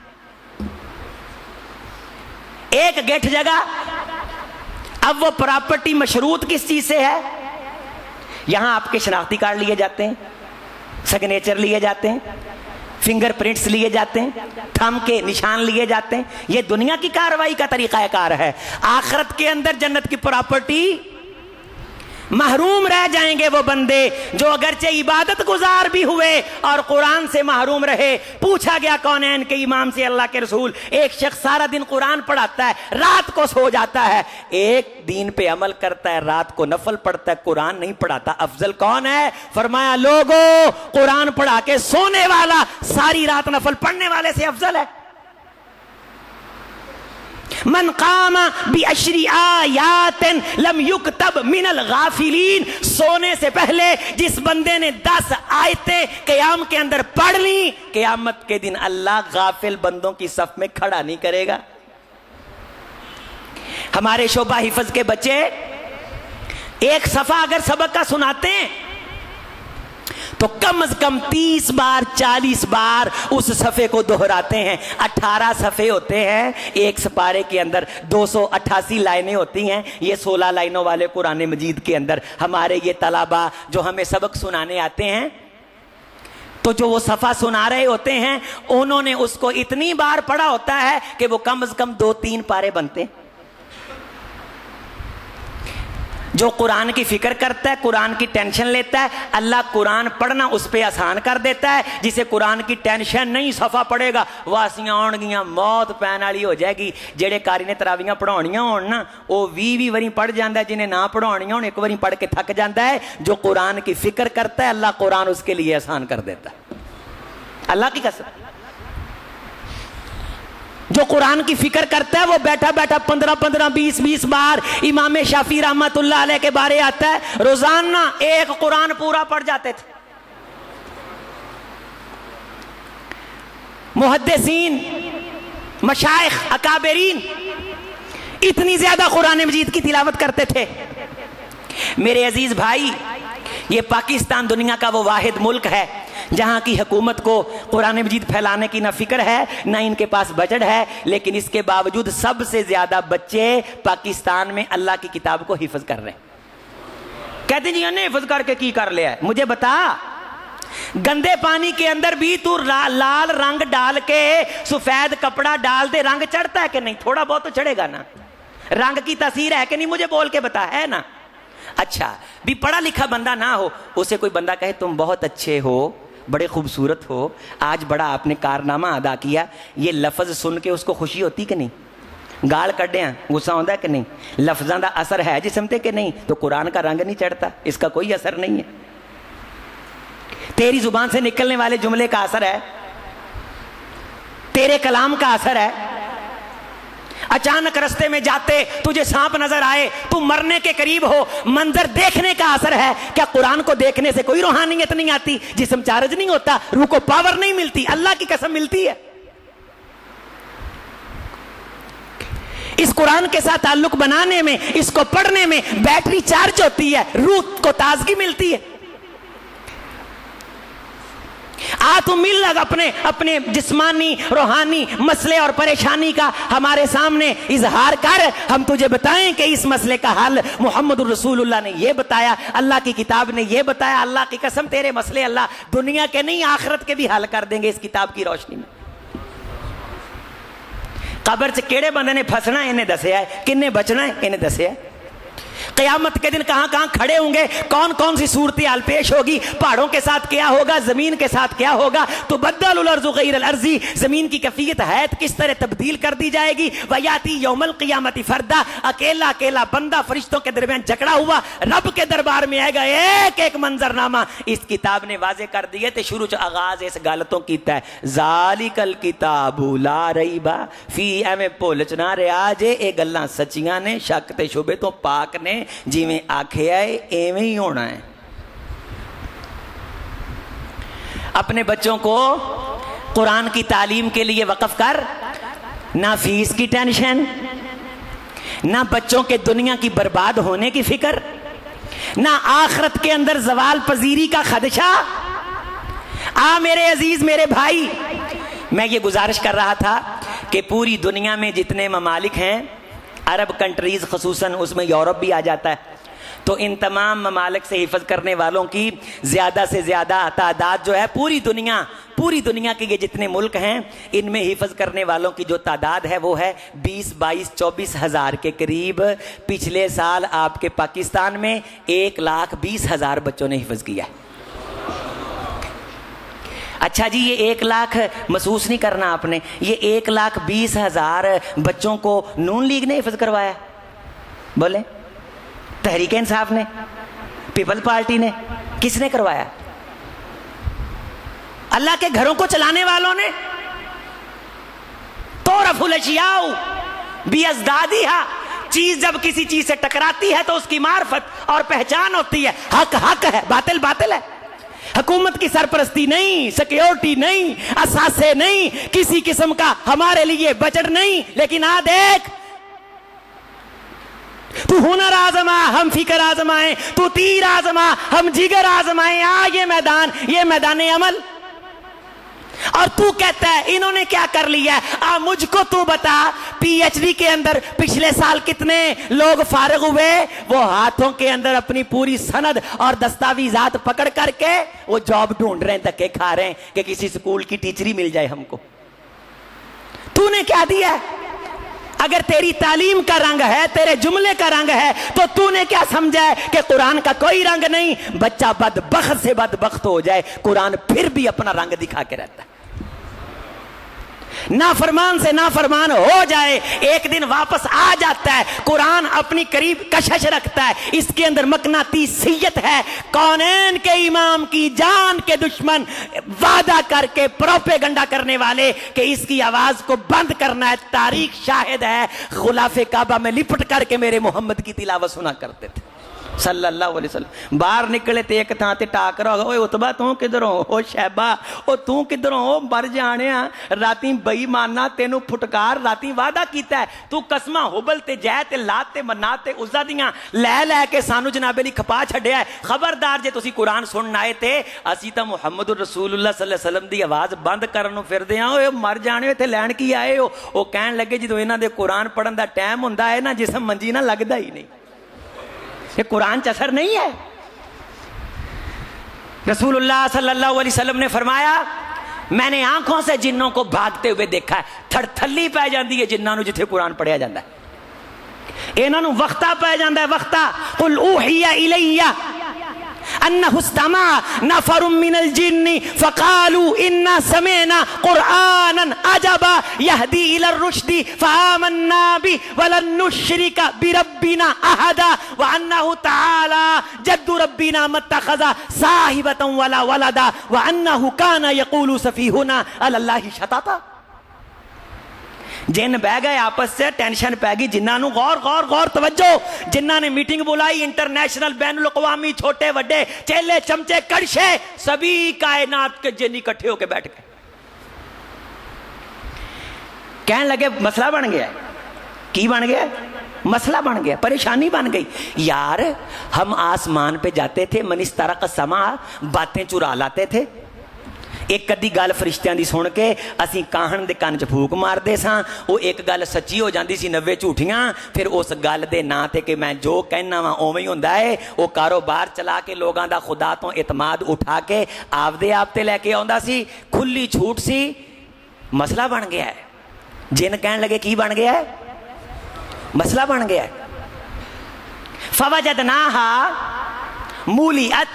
एक गेठ जगह। अब वो प्रॉपर्टी मशरूत किस चीज से है? यहां आपके शनाख्ती कार्ड लिए जाते हैं, सिग्नेचर लिए जाते हैं, फिंगरप्रिंट्स लिए जाते हैं, थंब के निशान लिए जाते हैं। ये दुनिया की कार्रवाई का तरीकाकार है। आखिरत के अंदर जन्नत की प्रॉपर्टी महरूम रह जाएंगे वो बंदे जो अगरचे इबादत गुजार भी हुए और कुरान से महरूम रहे। पूछा गया कौनैन के इमाम से, अल्लाह के रसूल, एक शख्स सारा दिन कुरान पढ़ाता है, रात को सो जाता है, एक दिन पे अमल करता है, रात को नफल पढ़ता है, कुरान नहीं पढ़ाता, अफजल कौन है? फरमाया, लोगों, कुरान पढ़ा के सोने वाला सारी रात नफल पढ़ने वाले से अफजल है। मन कामा बि अशरी आयातिन लम युक्तब मिनल गाफिलीन, सोने से पहले जिस बंदे ने 10 आयतें क़याम के अंदर पढ़ ली, क़यामत के दिन अल्लाह गाफिल बंदों की सफ में खड़ा नहीं करेगा। हमारे शोभा हिफज के बच्चे एक सफा अगर सबक का सुनाते हैं तो कम से कम 30 बार 40 बार उस सफ़े को दोहराते हैं। 18 सफ़े होते हैं, एक सपारे के अंदर 288 लाइनें होती हैं। ये 16 लाइनों वाले कुरान मजीद के अंदर हमारे ये तलाबा जो हमें सबक सुनाने आते हैं, तो जो वो सफ़ा सुना रहे होते हैं, उन्होंने उसको इतनी बार पढ़ा होता है कि वो कम से कम 2-3 पारे बनते हैं। जो कुरान की फिक्र करता है, कुरान की टेंशन लेता है, अल्लाह कुरान पढ़ना उस पर आसान कर देता है। जिसे कुरान की टेंशन नहीं, सफ़ा पढ़ेगा, वासियां आउणगियां, मौत पैन वाली हो जाएगी। जेड़े कारी ने तरावियां पढ़ाउणियां होण ना, वो 20 वारी पढ़ जाता है, जिन्हें ना पढ़ाउणियां होण एक बारी पढ़ के थक जाता है। जो कुरान की फिक्र करता है, अल्लाह कुरान उसके लिए आसान कर देता है। अल्लाह की कसम, जो कुरान की फिक्र करता है वो बैठा बैठा 15-15, 20-20 बार इमाम शाफी रहमतुल्लाह अलैह के बारे आता है, रोजाना एक कुरान पूरा पढ़ जाते थे। मुहद्दिसीन, मशाइख, अकाबरीन इतनी ज्यादा कुरान मजीद की तिलावत करते थे। मेरे अजीज भाई, ये पाकिस्तान दुनिया का वो वाहिद मुल्क है जहां की हुकूमत को कुरान मजीद फैलाने की ना फिक्र है, ना इनके पास बजट है, लेकिन इसके बावजूद सबसे ज्यादा बच्चे पाकिस्तान में अल्लाह की किताब को हिफ्ज कर रहे हैं। कहते जी ने हिफ्ज करके की कर लिया है? मुझे बता, गंदे पानी के अंदर भी तू लाल रंग डाल के सफेद कपड़ा डाल दे, रंग चढ़ता है कि नहीं? थोड़ा बहुत तो चढ़ेगा ना। रंग की तासीर है कि नहीं? मुझे बोल के बता, है ना? अच्छा, भी पढ़ा लिखा बंदा ना हो, उसे कोई बंदा कहे तुम बहुत अच्छे हो, बड़े खूबसूरत हो, आज बड़ा आपने कारनामा अदा किया, ये लफ्ज़ सुन के उसको खुशी होती कि नहीं? गाल कड्या गुस्सा होता है कि नहीं? लफ्ज़ों का असर है जिस्म ते कि नहीं? तो कुरान का रंग नहीं चढ़ता, इसका कोई असर नहीं है। तेरी जुबान से निकलने वाले जुमले का असर है। तेरे कलाम का असर है। अचानक रास्ते में जाते तुझे सांप नजर आए, तू मरने के करीब हो, मंजर देखने का असर है। क्या कुरान को देखने से कोई रूहानियत नहीं आती? जिस्म चार्ज नहीं होता, रूह को पावर नहीं मिलती? अल्लाह की कसम मिलती है। इस कुरान के साथ ताल्लुक बनाने में, इसको पढ़ने में बैटरी चार्ज होती है, रूह को ताजगी मिलती है। आ तू मिल लग अपने अपने जिस्मानी रूहानी मसले और परेशानी का हमारे सामने इजहार कर। हम तुझे बताएं कि इस मसले का हल मोहम्मद रसूलुल्लाह ने यह बताया, अल्लाह की किताब ने यह बताया। अल्लाह की कसम तेरे मसले अल्लाह दुनिया के नहीं आखिरत के भी हल कर देंगे इस किताब की रोशनी में। कब्र च केड़े बंदे ने फसना इन्हें दसिया है, किन्ने बचना है इन्हें दसिया है। क़यामत के दिन कहां कहां खड़े होंगे, कौन कौन सी सूरत हाल पेश होगी, पहाड़ों के साथ क्या होगा, जमीन के साथ क्या होगा। तो बद्दलुल अर्ज़ु गैरल अर्ज़ी, जमीन की कैफियत हैत किस तरह तब्दील कर दी जाएगी। वयाती यौमल क़ियामती फरदा, अकेला अकेला बंदा फरिश्तों के दरमियान जकड़ा हुआ रब के दरबार में आएगा। एक एक मंजरनामा इस किताब ने वाजे कर दिए। तो शुरू च आगाज इस गल तो कीता है, ज़ालिकल किताबु ला रैबा फी, एवें भुल च ना रहा जे ये गल्लां सच्चियां ने, शक ते शुबे तो पाक ने। जिवें आखिया है एवें ही होना है। अपने बच्चों को कुरान की तालीम के लिए वक्फ कर, ना फीस की टेंशन, ना बच्चों के दुनिया की बर्बाद होने की फिक्र, ना आखिरत के अंदर जवाल पजीरी का खदशा। आ मेरे अजीज मेरे भाई, मैं ये गुजारिश कर रहा था कि पूरी दुनिया में जितने ममालिक हैं, अरब कंट्रीज खसूसन, उसमें यूरोप भी आ जाता है, तो इन तमाम ममालिक से हिफज करने वालों की ज़्यादा से ज़्यादा तादाद जो है पूरी दुनिया के ये जितने मुल्क हैं, इनमें हिफज करने वालों की जो तादाद है वो है 20-22-24 हज़ार के करीब। पिछले साल आपके पाकिस्तान में 1,20,000 बच्चों ने हिफज किया। अच्छा जी, ये 1 लाख महसूस नहीं करना आपने, ये 1,20,000 बच्चों को नून लीग ने हिफज करवाया? बोले तहरीक इंसाफ ने, पीपल पार्टी ने, किसने करवाया? अल्लाह के घरों को चलाने वालों ने। तो रफुल अशियाउ बिअज़दादिहा, चीज जब किसी चीज से टकराती है तो उसकी मार्फत और पहचान होती है। हक हक है, बातिल बातिल है। हुकूमत की सरपरस्ती नहीं, सिक्योरिटी नहीं, असासे नहीं, किसी किस्म का हमारे लिए बजट नहीं। लेकिन आ देख, तू हुनर आजमा, हम फिक्र आजमाए, तू तीर आजमा, हम जिगर आजमाए। ये मैदान अमल। और तू कहता है इन्होंने क्या कर लिया? मुझको तू बता, पीएचडी के अंदर पिछले साल कितने लोग फारिग हुए? वो हाथों के अंदर अपनी पूरी सनद और दस्तावेजात पकड़ करके वो जॉब ढूंढ रहे हैं, धक्के खा रहे हैं कि किसी स्कूल की टीचरी मिल जाए हमको। तूने क्या दिया? अगर तेरी तालीम का रंग है, तेरे जुमले का रंग है, तो तूने क्या समझा है कि कुरान का कोई रंग नहीं? बच्चा बदबख्त से बदबख्त हो जाए, कुरान फिर भी अपना रंग दिखा के रहता है। नाफरमान से नाफरमान हो जाए, एक दिन वापस आ जाता है। कुरान अपनी करीब कशिश रखता है, इसके अंदर मकनातीसियत है। कौनैन के इमाम की जान के दुश्मन वादा करके प्रोपेगंडा करने वाले कि इसकी आवाज को बंद करना है, तारीख शाहिद है। खुलाफे काबा में लिपट करके मेरे मोहम्मद की तिलावत सुना करते थे सल्लल्लाहु अलैहि वसल्लम। बाहर निकले तो एक थां ते टाकरा हो, ओए उतबा तू किधरों? ओ शैबा ओ तू किधरों? ओ मर जाने राती बेईमाना तेनू फुटकार, राती वादा कीता है तू कसमां हुबल ते जै ते लात ते मन्नात ते उज़्ज़ा दियां लै के सानू जनाबे ली खपा छड्डिया है। खबरदार जे तुसी कुरान सुनन आए ते असी तां मुहम्मद रसूलुल्लाह सल्लल्लाहु अलैहि वसल्लम दी आवाज़ बंद करन नूं फिरदे हां। ओए मर जाने, इत्थे लैण की आए हो? ओ कहण लगे जदों इन्हां दे कुरान पढ़न दा टाइम हुंदा है ना, जिसम मंजी ना लगदा ही नहीं। ये कुरान च असर नहीं है। रसूलुल्लाह सल्लल्लाहु अलैहि वसल्लम ने फरमाया, मैंने आंखों से जिन्नों को भागते हुए देखा है। थड़थली पै जाती है जिन्ना नूं जिथे कुरान पढ़िया जाता है। इन्हां नूं वक्ता पै जाता है, वक्ता। कुल ऊहिया इलैया अन्नहु इस्तमा नफरुम मिनल जिन्नि फकालू इन्ना समेना कुरआनन अजबा यहदी इलर रुश्दी फआमन्ना बि वलन नुश्रिका बिरब्बिना अहदा व अन्नहु तआला जद्दु रब्बिना मत्तखज़ा साहिबतन वला वलदा व अन्नहु काना यक़ूलु सफीहुना अलल्लाहि शताता। जिन बह गए आपस से, टेंशन पै गई जिन्होंने, गौर गौर गौर तवज्जो, जिन्होंने मीटिंग बुलाई इंटरनेशनल बैनुल अक़वामी, छोटे बड़े चेले चमचे कड़छे सभी कायनात के जिन इकट्ठे होकर बैठ गए। कहने लगे मसला बन गया। की बन गया? मसला बन गया, परेशानी बन गई। यार हम आसमान पे जाते थे, मनिस्तरक समा, बातें चुरा लाते थे। एक कदी गल फरिश्तियां दी सुन के असीं काहन दे कन्न च फूक मारदे सां, वो एक गल सच्ची हो जाती सी, 90 झूठियां। फिर उस गल दे नां ते कि मैं जो कहना वा उवें ही हुंदा है, वो कारोबार चला के लोगों दा खुदा तो इतमाद उठा के आपदे आप ते लैके आउंदा सी। खुली छूट सी, मसला बन गया है। जिन कहन लगे की बन गया है? मसला बन गया है। फवजदनाहा मूलियत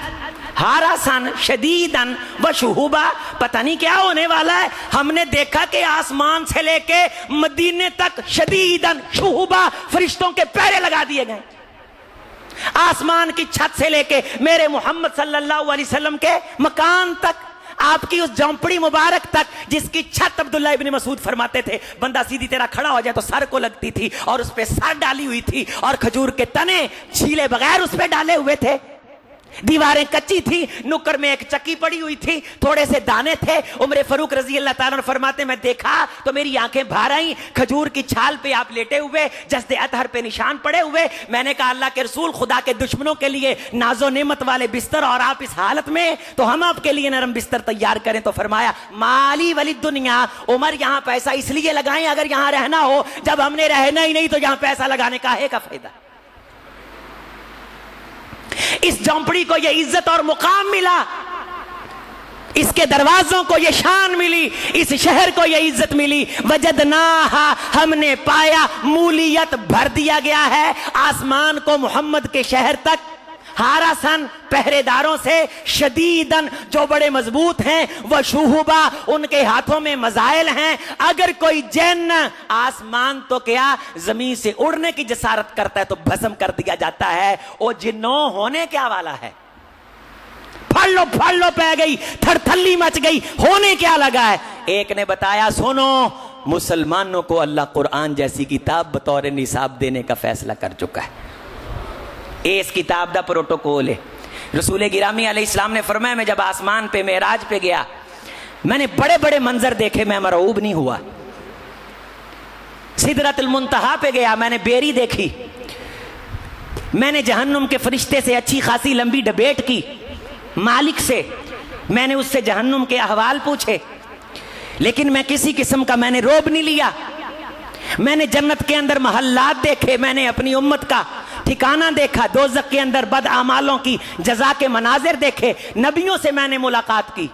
हारासन शदीदन व शुहुबा, पता नहीं क्या होने वाला है। हमने देखा कि आसमान से लेके मदीने तक शदीदन शुहुबा फरिश्तों के पैरे लगा दिए गए। आसमान की छत से लेके मेरे मोहम्मद सल्लल्लाहु अलैहि वसल्लम के मकान तक, आपकी उस झोंपड़ी मुबारक तक जिसकी छत अब्दुल्ला इब्न मसूद फरमाते थे बंदा सीधी तरह खड़ा हो जाए तो सर को लगती थी, और उस पे सर डाली हुई थी, और खजूर के तने छीले बगैर उस पे डाले हुए थे। दीवारें कच्ची थी, नुक्कर में एक चक्की पड़ी हुई थी, थोड़े से दाने थे। उमर फारूक रजी अल्लाह ताला फरमाते मैं देखा तो मेरी आंखें बाहर आई। खजूर की छाल पे आप लेटे हुए, जस्दे अतहर पे निशान पड़े हुए। मैंने कहा अल्लाह के रसूल, खुदा के दुश्मनों के लिए नाजो नेमत वाले बिस्तर और आप इस हालत में, तो हम आपके लिए नरम बिस्तर तैयार करें। तो फरमाया माली वली दुनिया, उमर यहाँ पैसा इसलिए लगाएं अगर यहाँ रहना हो, जब हमने रहना ही नहीं तो यहाँ पैसा लगाने का है का फायदा। इस झोंपड़ी को यह इज्जत और मुकाम मिला, इसके दरवाजों को यह शान मिली, इस शहर को यह इज्जत मिली। वजदनाहा, हमने पाया, मूलियत भर दिया गया है आसमान को मोहम्मद के शहर तक, हारासन पहरेदारों से, शदीदन जो बड़े मजबूत हैं, वह शुहुबा उनके हाथों में मजाइल हैं। अगर कोई जिन आसमान तो क्या जमीन से उड़ने की जसारत करता है तो भस्म कर दिया जाता है। वो जिन्नों होने क्या वाला है? फड़ लो पै गई, थरथल्ली मच गई, होने क्या लगा है? एक ने बताया सुनो, मुसलमानों को अल्लाह कुरान जैसी किताब बतौर निसाब देने का फैसला कर चुका है। इस किताब दा प्रोटोकॉल है। रसूल गिरामी अलैहिस्सलाम ने फरमाया मैं जब आसमान पे मेराज पे गया, मैंने बड़े बड़े मंजर देखे, मैं मरऊब नहीं हुआ। सिदरतुल मुंतहा पे गया, मैंने बेरी देखी। मैंने जहन्नुम के फरिश्ते से अच्छी खासी लंबी डिबेट की मालिक से, मैंने उससे जहन्नुम के अहवाल पूछे, लेकिन मैं किसी किस्म का मैंने रोब नहीं लिया। मैंने जन्नत के अंदर महल्लात देखे, मैंने अपनी उम्मत का ठिकाना देखा, दोज़ख के अंदर बद आमालों की जजा के मनाजिर देखे, नबियों से मैंने मुलाकात की।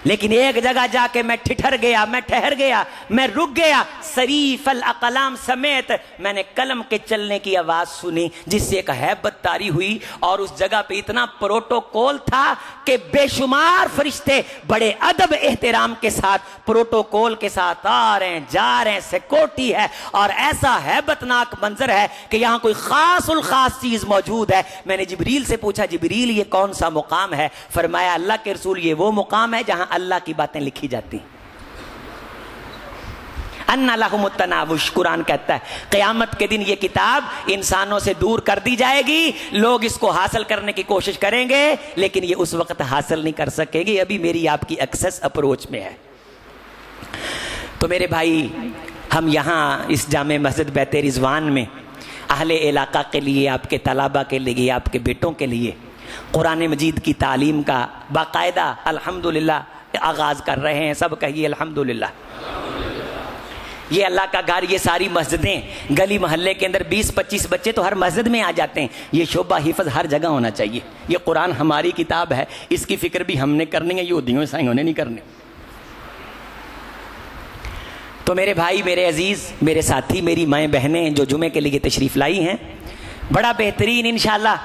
लेकिन एक जगह जाके मैं ठिठर गया, मैं ठहर गया, मैं रुक गया। शरीफल अकलाम समेत मैंने कलम के चलने की आवाज सुनी, जिससे एक हैबत तारी हुई। और उस जगह पे इतना प्रोटोकॉल था कि बेशुमार फरिश्ते बड़े अदब एहतराम के साथ प्रोटोकॉल के साथ आ रहे हैं, जा रहे हैं, सिक्योरिटी है। और ऐसा हैबतनाक मंजर है कि यहाँ कोई खास उल खास चीज मौजूद है। मैंने जिब्रील से पूछा, जिब्रील ये कौन सा मुकाम है? फरमाया अल्लाह के रसूल ये वो मुकाम है जहां अल्लाह की बातें लिखी जाती। अन्ना लहुमुत तनावुश, कुरान कहता है क़यामत के दिन ये किताब इंसानों से दूर कर दी जाएगी। लोग इसको हासिल करने की कोशिश करेंगे, लेकिन ये उस वक्त हासिल नहीं कर सकेंगे। अभी मेरी आपकी एक्सेस अप्रोच में है। तो मेरे भाई, हम यहाँ इस जामे मस्जिद बैते रिजवान में अहले इलाका के लिए, आपके तलाबा के लिए, आपके बेटों के लिए कुरान मजीद की तालीम का बाकायदा अल्हम्दुलिल्लाह आगाज कर रहे हैं। सब कहिए अल्हम्दुलिल्लाह। ये अल्लाह का घर, ये सारी मस्जिदें, गली मोहल्ले के अंदर 20-25 बच्चे तो हर मस्जिद में आ जाते हैं। ये शोभा हिफज हर जगह होना चाहिए। ये कुरान हमारी किताब है, इसकी फिक्र भी हमने करनी है, यहूदियों ईसाइयों ने नहीं करनी। तो मेरे भाई, मेरे अजीज, मेरे साथी, मेरी माएँ बहनें जो जुमे के लिए तशरीफ लाई हैं, बड़ा बेहतरीन इंशाल्लाह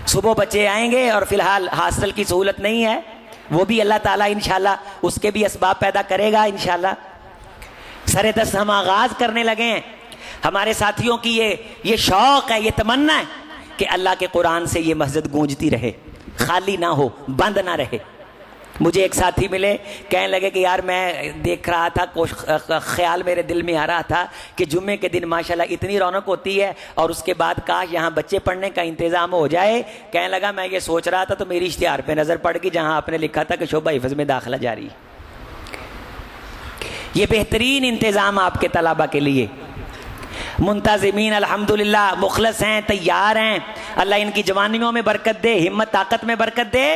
सुबह बच्चे आएंगे। और फिलहाल हॉस्टल की सहूलत नहीं है, वो भी अल्लाह ताला इंशाल्लाह उसके भी असबाब पैदा करेगा इंशाल्लाह। सरे दस हम आगाज करने लगे हैं। हमारे साथियों की ये शौक है, ये तमन्ना है कि अल्लाह के कुरान से ये मस्जिद गूंजती रहे, खाली ना हो, बंद ना रहे। मुझे एक साथी मिले, कहने लगे कि यार मैं देख रहा था, ख्याल मेरे दिल में आ रहा था कि जुम्मे के दिन माशाल्लाह इतनी रौनक होती है और उसके बाद काश यहाँ बच्चे पढ़ने का इंतज़ाम हो जाए। कहने लगा मैं ये सोच रहा था तो मेरी इश्तिहार पे नज़र पड़ गई जहाँ आपने लिखा था कि शोभा हिफ्ज़ में दाखिला जारी। ये बेहतरीन इंतज़ाम आपके तलबा के लिए, मुंतज़िमीन अल्हम्दुलिल्लाह मुखलस हैं, तैयार हैं। अल्लाह इनकी जवानियों में बरकत दे, हिम्मत ताकत में बरकत दे।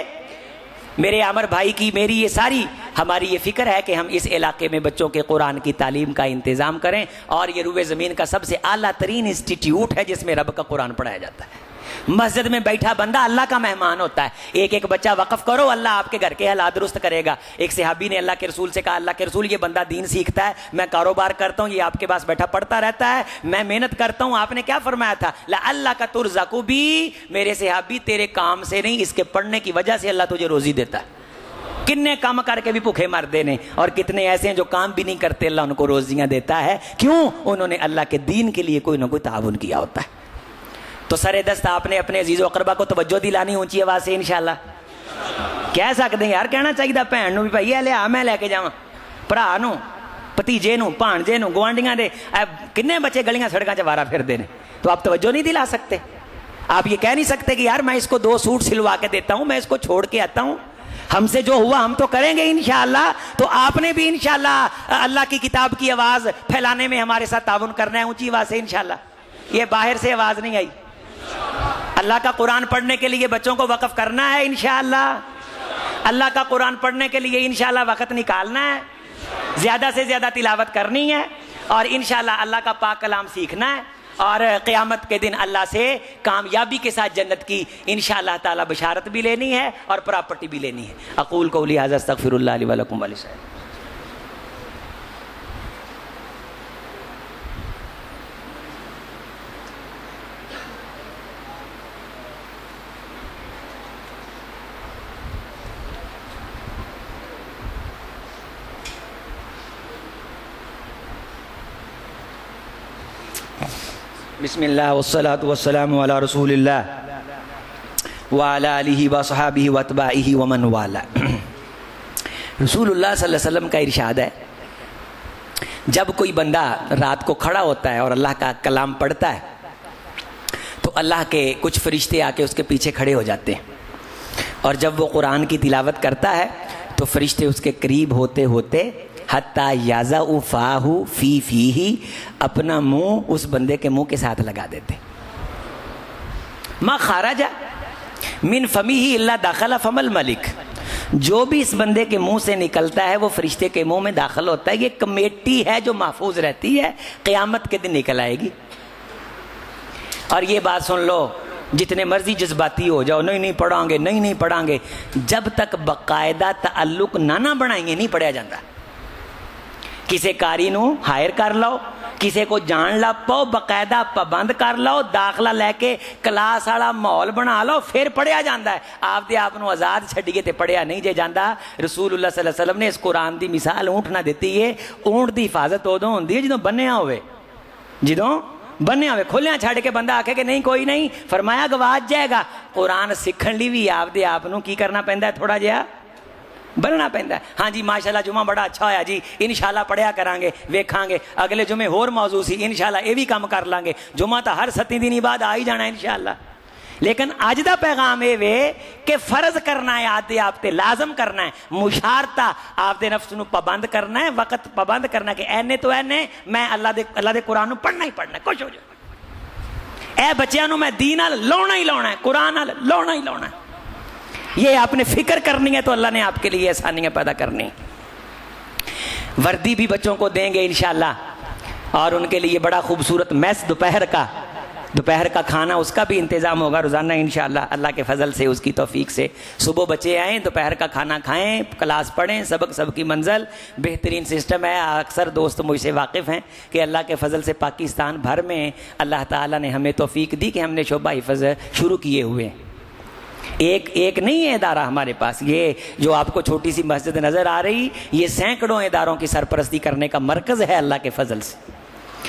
मेरे आमर भाई की, मेरी ये सारी हमारी ये फ़िक्र है कि हम इस इलाके में बच्चों के कुरान की तालीम का इंतज़ाम करें और ये रुए ज़मीन का सबसे आला तरीन इंस्टीट्यूट है जिसमें रब का कुरान पढ़ाया जाता है। मस्जिद में बैठा बंदा अल्लाह का मेहमान होता है। एक एक बच्चा वक़फ़ करो, अल्लाह आपके घर के हालात दुरुस्त करेगा। एक सहाबी ने अल्लाह के रसूल से कहा, अल्लाह के रसूल ये बंदा दीन सीखता है, मैं कारोबार करता हूँ, ये आपके पास बैठा पढ़ता रहता है, मैं मेहनत करता हूँ। आपने क्या फरमाया था? ला अल्लाह का तुरज़क़ु भी, मेरे सहाबी तेरे काम से नहीं इसके पढ़ने की वजह से अल्लाह तुझे रोज़ी देता है। कितने काम करके भी भूखे मरते ने और कितने ऐसे हैं जो काम भी नहीं करते, अल्लाह उनको रोजियां देता है। क्यों? उन्होंने अल्लाह के दीन के लिए कोई ना कोई ताउन किया होता है। तो सरे दस्त आपने अपने अजीज़ अकरबा को तवज्जो दिलानी ऊंची आवाज़ से इंशाल्लाह। कह सकते हैं यार, कहना चाहिए भैन नूं भी भाई ये लिया मैं लैके जावां, भरा नूं, भतीजे नूं, भाणजे नूं, गुआंढियां दे किन्ने बच्चे गलियां सड़कों च वारा फिरते हैं, तो आप तवज्जो नहीं दिला सकते? आप ये कह नहीं सकते कि यार मैं इसको 2 सूट सिलवा के देता हूँ, मैं इसको छोड़ के आता हूँ, हमसे जो हुआ हम तो करेंगे इंशाअल्लाह। तो आपने भी इंशाअल्लाह अल्लाह की किताब की आवाज़ फैलाने में हमारे साथ ताउन करना है ऊंची आवाज़ से इंशाअल्लाह। ये बाहर से आवाज़ नहीं आई। अल्लाह का कुरान पढ़ने के लिए बच्चों को वक़फ़ करना है इंशाअल्लाह। अल्लाह का कुरान पढ़ने के लिए इंशाअल्लाह वक़्त निकालना है, ज़्यादा से ज़्यादा तिलावत करनी है और इंशाअल्लाह अल्लाह का पाक कलाम सीखना है और क़यामत के दिन अल्लाह से कामयाबी के साथ जन्नत की इंशाअल्लाह ताला बशारत भी लेनी है और प्रॉपर्टी भी लेनी है। अक़ूल क़ौली हाज़ा अस्तग़फ़िरुल्लाह ली व लकुम व लिसाइरिल बिस्मिल्लाह वस्सलातु वस्सलामु अला रसूलिल्लाह व अला आलिहि व सहाबिहि व अतबाइहि व मन वाला। रसूलुल्लाह सल्लल्लाहु अलैहि वसल्लम का इरशाद है, जब कोई बंदा रात को खड़ा होता है और अल्लाह का कलाम पढ़ता है तो अल्लाह के कुछ फरिश्ते आके उसके पीछे खड़े हो जाते हैं और जब वो कुरान की तिलावत करता है तो फरिश्ते उसके करीब होते होते हत्ता याजा उफ़ाहु फी फीही, अपना मुंह उस बंदे के मुंह के साथ लगा देते। मा खाराजा मिन फमीही इल्ला दाखला फमल मलिक, जो भी इस बंदे के मुंह से निकलता है वो फरिश्ते के मुंह में दाखिल होता है। ये कमेटी है जो महफूज रहती है, क़यामत के दिन निकल आएगी। और ये बात सुन लो, जितने मर्जी जज्बाती हो जाओ, नहीं पढ़ांगे, नहीं पढ़ांगे, जब तक बाकायदा ताल्लुक ना बनाएंगे नहीं पढ़िया जाता। किसी कारी नू हायर कर लो, किसी को जान ला पाओ, बाकायदा पाबंद कर लो, दाखला लैके क्लास वाला माहौल बना लो, फिर पढ़िया जाता है। आपदे आप नू आज़ाद छड्डिए ते पढ़िया नहीं जे जाता। रसूलुल्लाह सल्लल्लाहु अलैहि वसल्लम ने इस कुरान की मिसाल ऊँट ना दी है। ऊँट की हिफाजत उदों होंदी है जदों बन्निया होवे, जदों बन्निया होवे। खुलिया छड्ड के बंदा आखे कि नहीं कोई नहीं, फरमाया गवाच जाएगा। कुरान सीखण लई भी आपदे आप नू की करना पैंदा है, थोड़ा जिहा बनना पैंदा है। हाँ जी माशाल्लाह जुमा बड़ा अच्छा होया जी, इंशाल्लाह पढ़िया करांगे, वेखांगे अगले जुमे होर मौजू सी, इंशाल्लाह ये भी काम कर लांगे। जुमा तो हर 7 दिन बाद आ ही जाना इंशाल्लाह। लेकिन अज का पैगाम ये वे कि फर्ज करना है, आदे आप ते लाजम करना है, मुशारता आपदे नफ्स नू पाबंद करना है, वक्त पाबंद करना है कि ऐने तो ऐने मैं अल्लाह दे कुरान नू पढ़ना ही पढ़ना है। कुछ हो जाए, ए बच्चों नू मैं दीन नाल लाउणा ही लाउणा है, कुरान नाल लाउणा ही लाउणा है। ये आपने फिक्र करनी है तो अल्लाह ने आपके लिए आसानियां पैदा करनी। वर्दी भी बच्चों को देंगे इंशाल्लाह और उनके लिए बड़ा खूबसूरत मैस दोपहर का खाना उसका भी इंतज़ाम होगा रोज़ाना इंशाल्लाह। अल्लाह के फजल से, उसकी तौफीक से सुबह बच्चे आएँ, दोपहर का खाना खाएँ, क्लास पढ़ें, सबक सबकी मंजिल। बेहतरीन सिस्टम है। अक्सर दोस्त मुझसे वाकिफ़ हैं कि अल्लाह के फजल से पाकिस्तान भर में अल्लाह ताला ने हमें तौफीक दी कि हमने शोबा हिफ़्ज़ शुरू किए हुए। एक नहीं है इदारा हमारे पास, ये जो आपको छोटी सी मस्जिद नज़र आ रही, ये सैकड़ों इदारों की सरपरस्ती करने का मरकज़ है अल्लाह के फजल से।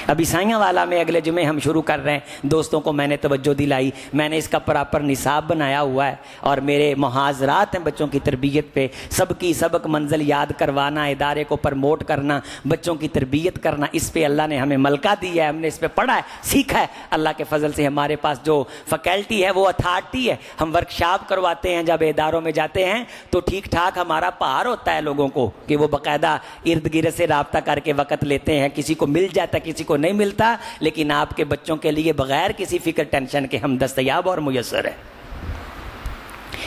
अब ईसाइयाँ वाला में अगले जुमे हम शुरू कर रहे हैं। दोस्तों को मैंने तवज्जो दिलाई, मैंने इसका प्रॉपर निसाब बनाया हुआ है और मेरे मुहाजरात हैं बच्चों की तरबियत पे। सबकी सबक मंजिल याद करवाना, इदारे को प्रमोट करना, बच्चों की तरबियत करना, इस पे अल्लाह ने हमें मलका दिया है, हमने इस पे पढ़ा है, सीखा है। अल्लाह के फजल से हमारे पास जो फैकल्टी है वो अथॉरिटी है। हम वर्कशॉप करवाते हैं, जब इदारों में जाते हैं तो ठीक ठाक हमारा पार होता है लोगों को कि वो बाकायदा इर्द गिर्द से राब्ता करके वक़्त लेते हैं। किसी को मिल जाता है, किसी को नहीं मिलता, लेकिन आपके बच्चों के लिए बगैर किसी फिक्र टेंशन के हम दस्तयाब और मुयस्सर है।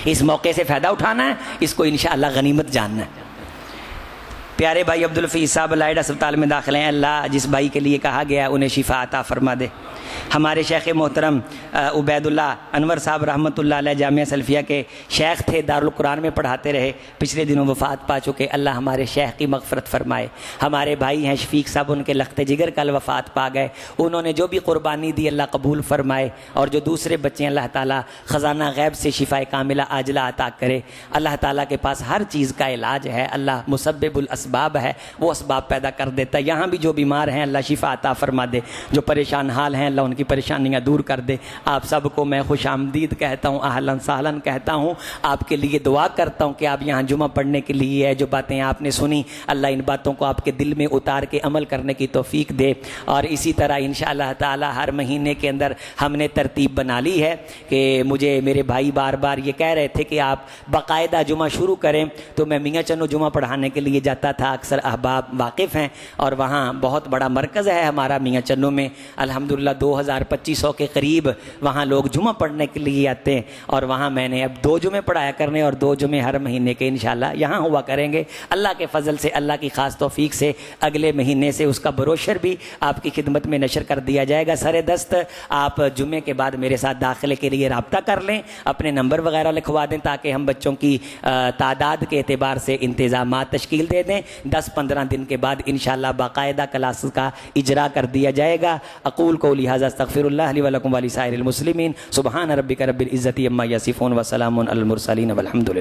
इस मौके से फ़ायदा उठाना है, इसको इंशाअल्लाह गनीमत जानना है। प्यारे भाई अब्दुल हफीज़ साहब लाइड अस्पताल में दाखिल हैं। अल्लाह जिस भाई के लिए कहा गया उन्हें शिफा अता फरमा दे। हमारे शेख मोहतरम उबैदुल्ला अनवर साहब रहमतुल्लाह अलैह जामिया सल्फिया के शेख थे, दारुल कुरान में पढ़ाते रहे, पिछले दिनों वफ़ात पा चुके। अल्लाह हमारे शेख की मग़फ़रत फरमाए। हमारे भाई हैं शफीक साहब, उनके लख्ते जिगर कल वफ़ात पा गए। उन्होंने जो भी क़ुरबानी दी अल्लाह कबूल फरमाए, और जो दूसरे बच्चे अल्लाह ताला ख़ज़ाना गैब से शिफ़ाए कामिला आजला अता करे। अल्लाह ताला के पास हर चीज़ का इलाज है। अल्लाह मुसब्बिबुल असबाब है, वो असबाब पैदा कर देता है। यहाँ भी जो बीमार हैं अल्लाह शिफ़ा अता फरमा दे, जो परेशान हाल हैं अल्लाह उनकी परेशानियाँ दूर कर दे। आप सबको मैं खुश आमदीद कहता हूँ, आहलन सहलन कहता हूँ। आपके लिए दुआ करता हूँ कि आप यहाँ जुमा पढ़ने के लिए है, जो बातें आपने सुनी अल्लाह इन बातों को आपके दिल में उतार के अमल करने की तौफीक दे। और इसी तरह इंशाअल्लाह ताला हर महीने के अंदर हमने तरतीब बना ली है कि मुझे मेरे भाई बार बार ये कह रहे थे कि आप बाकायदा जुमा शुरू करें, तो मैं मियाँ चन्नू जुमा पढ़ाने के लिए जाता था। अक्सर अहबाब वाकिफ़ हैं, और वहाँ बहुत बड़ा मरकज़ है हमारा मियाँ चन्नू में। अल्हम्दुलिल्लाह 2500 के करीब वहाँ लोग जुमा पढ़ने के लिए आते हैं। और वहाँ मैंने अब 2 जुमे पढ़ाया करने, और 2 जुमे हर महीने के इंशाअल्लाह यहाँ हुआ करेंगे। अल्लाह के फजल से, अल्लाह की ख़ास तौफीक से अगले महीने से उसका ब्रोशर भी आपकी खिदमत में नशर कर दिया जाएगा। सरे दस्त आप जुमे के बाद मेरे साथ दाखिले के लिए रब्ता कर लें, अपने नंबर वगैरह लिखवा दें, ताकि हम बच्चों की तादाद के एतबार से इंतज़ामात तश्कील दे दें। 10-15 दिन के बाद इंशाअल्लाह बाकायदा क्लास का इजरा कर दिया जाएगा। अक़ूल क़ौली हाज़ा अस्तग़फ़िरुल्लाह ली व लकुम व लिसाइरिल मुस्लिमीन। सुब्हान रब्बिका रब्बिल इज़्ज़ति अम्मा यसिफ़ून व सलामुन अलल मुरसलीन वल्हम्दुलिल्लाह।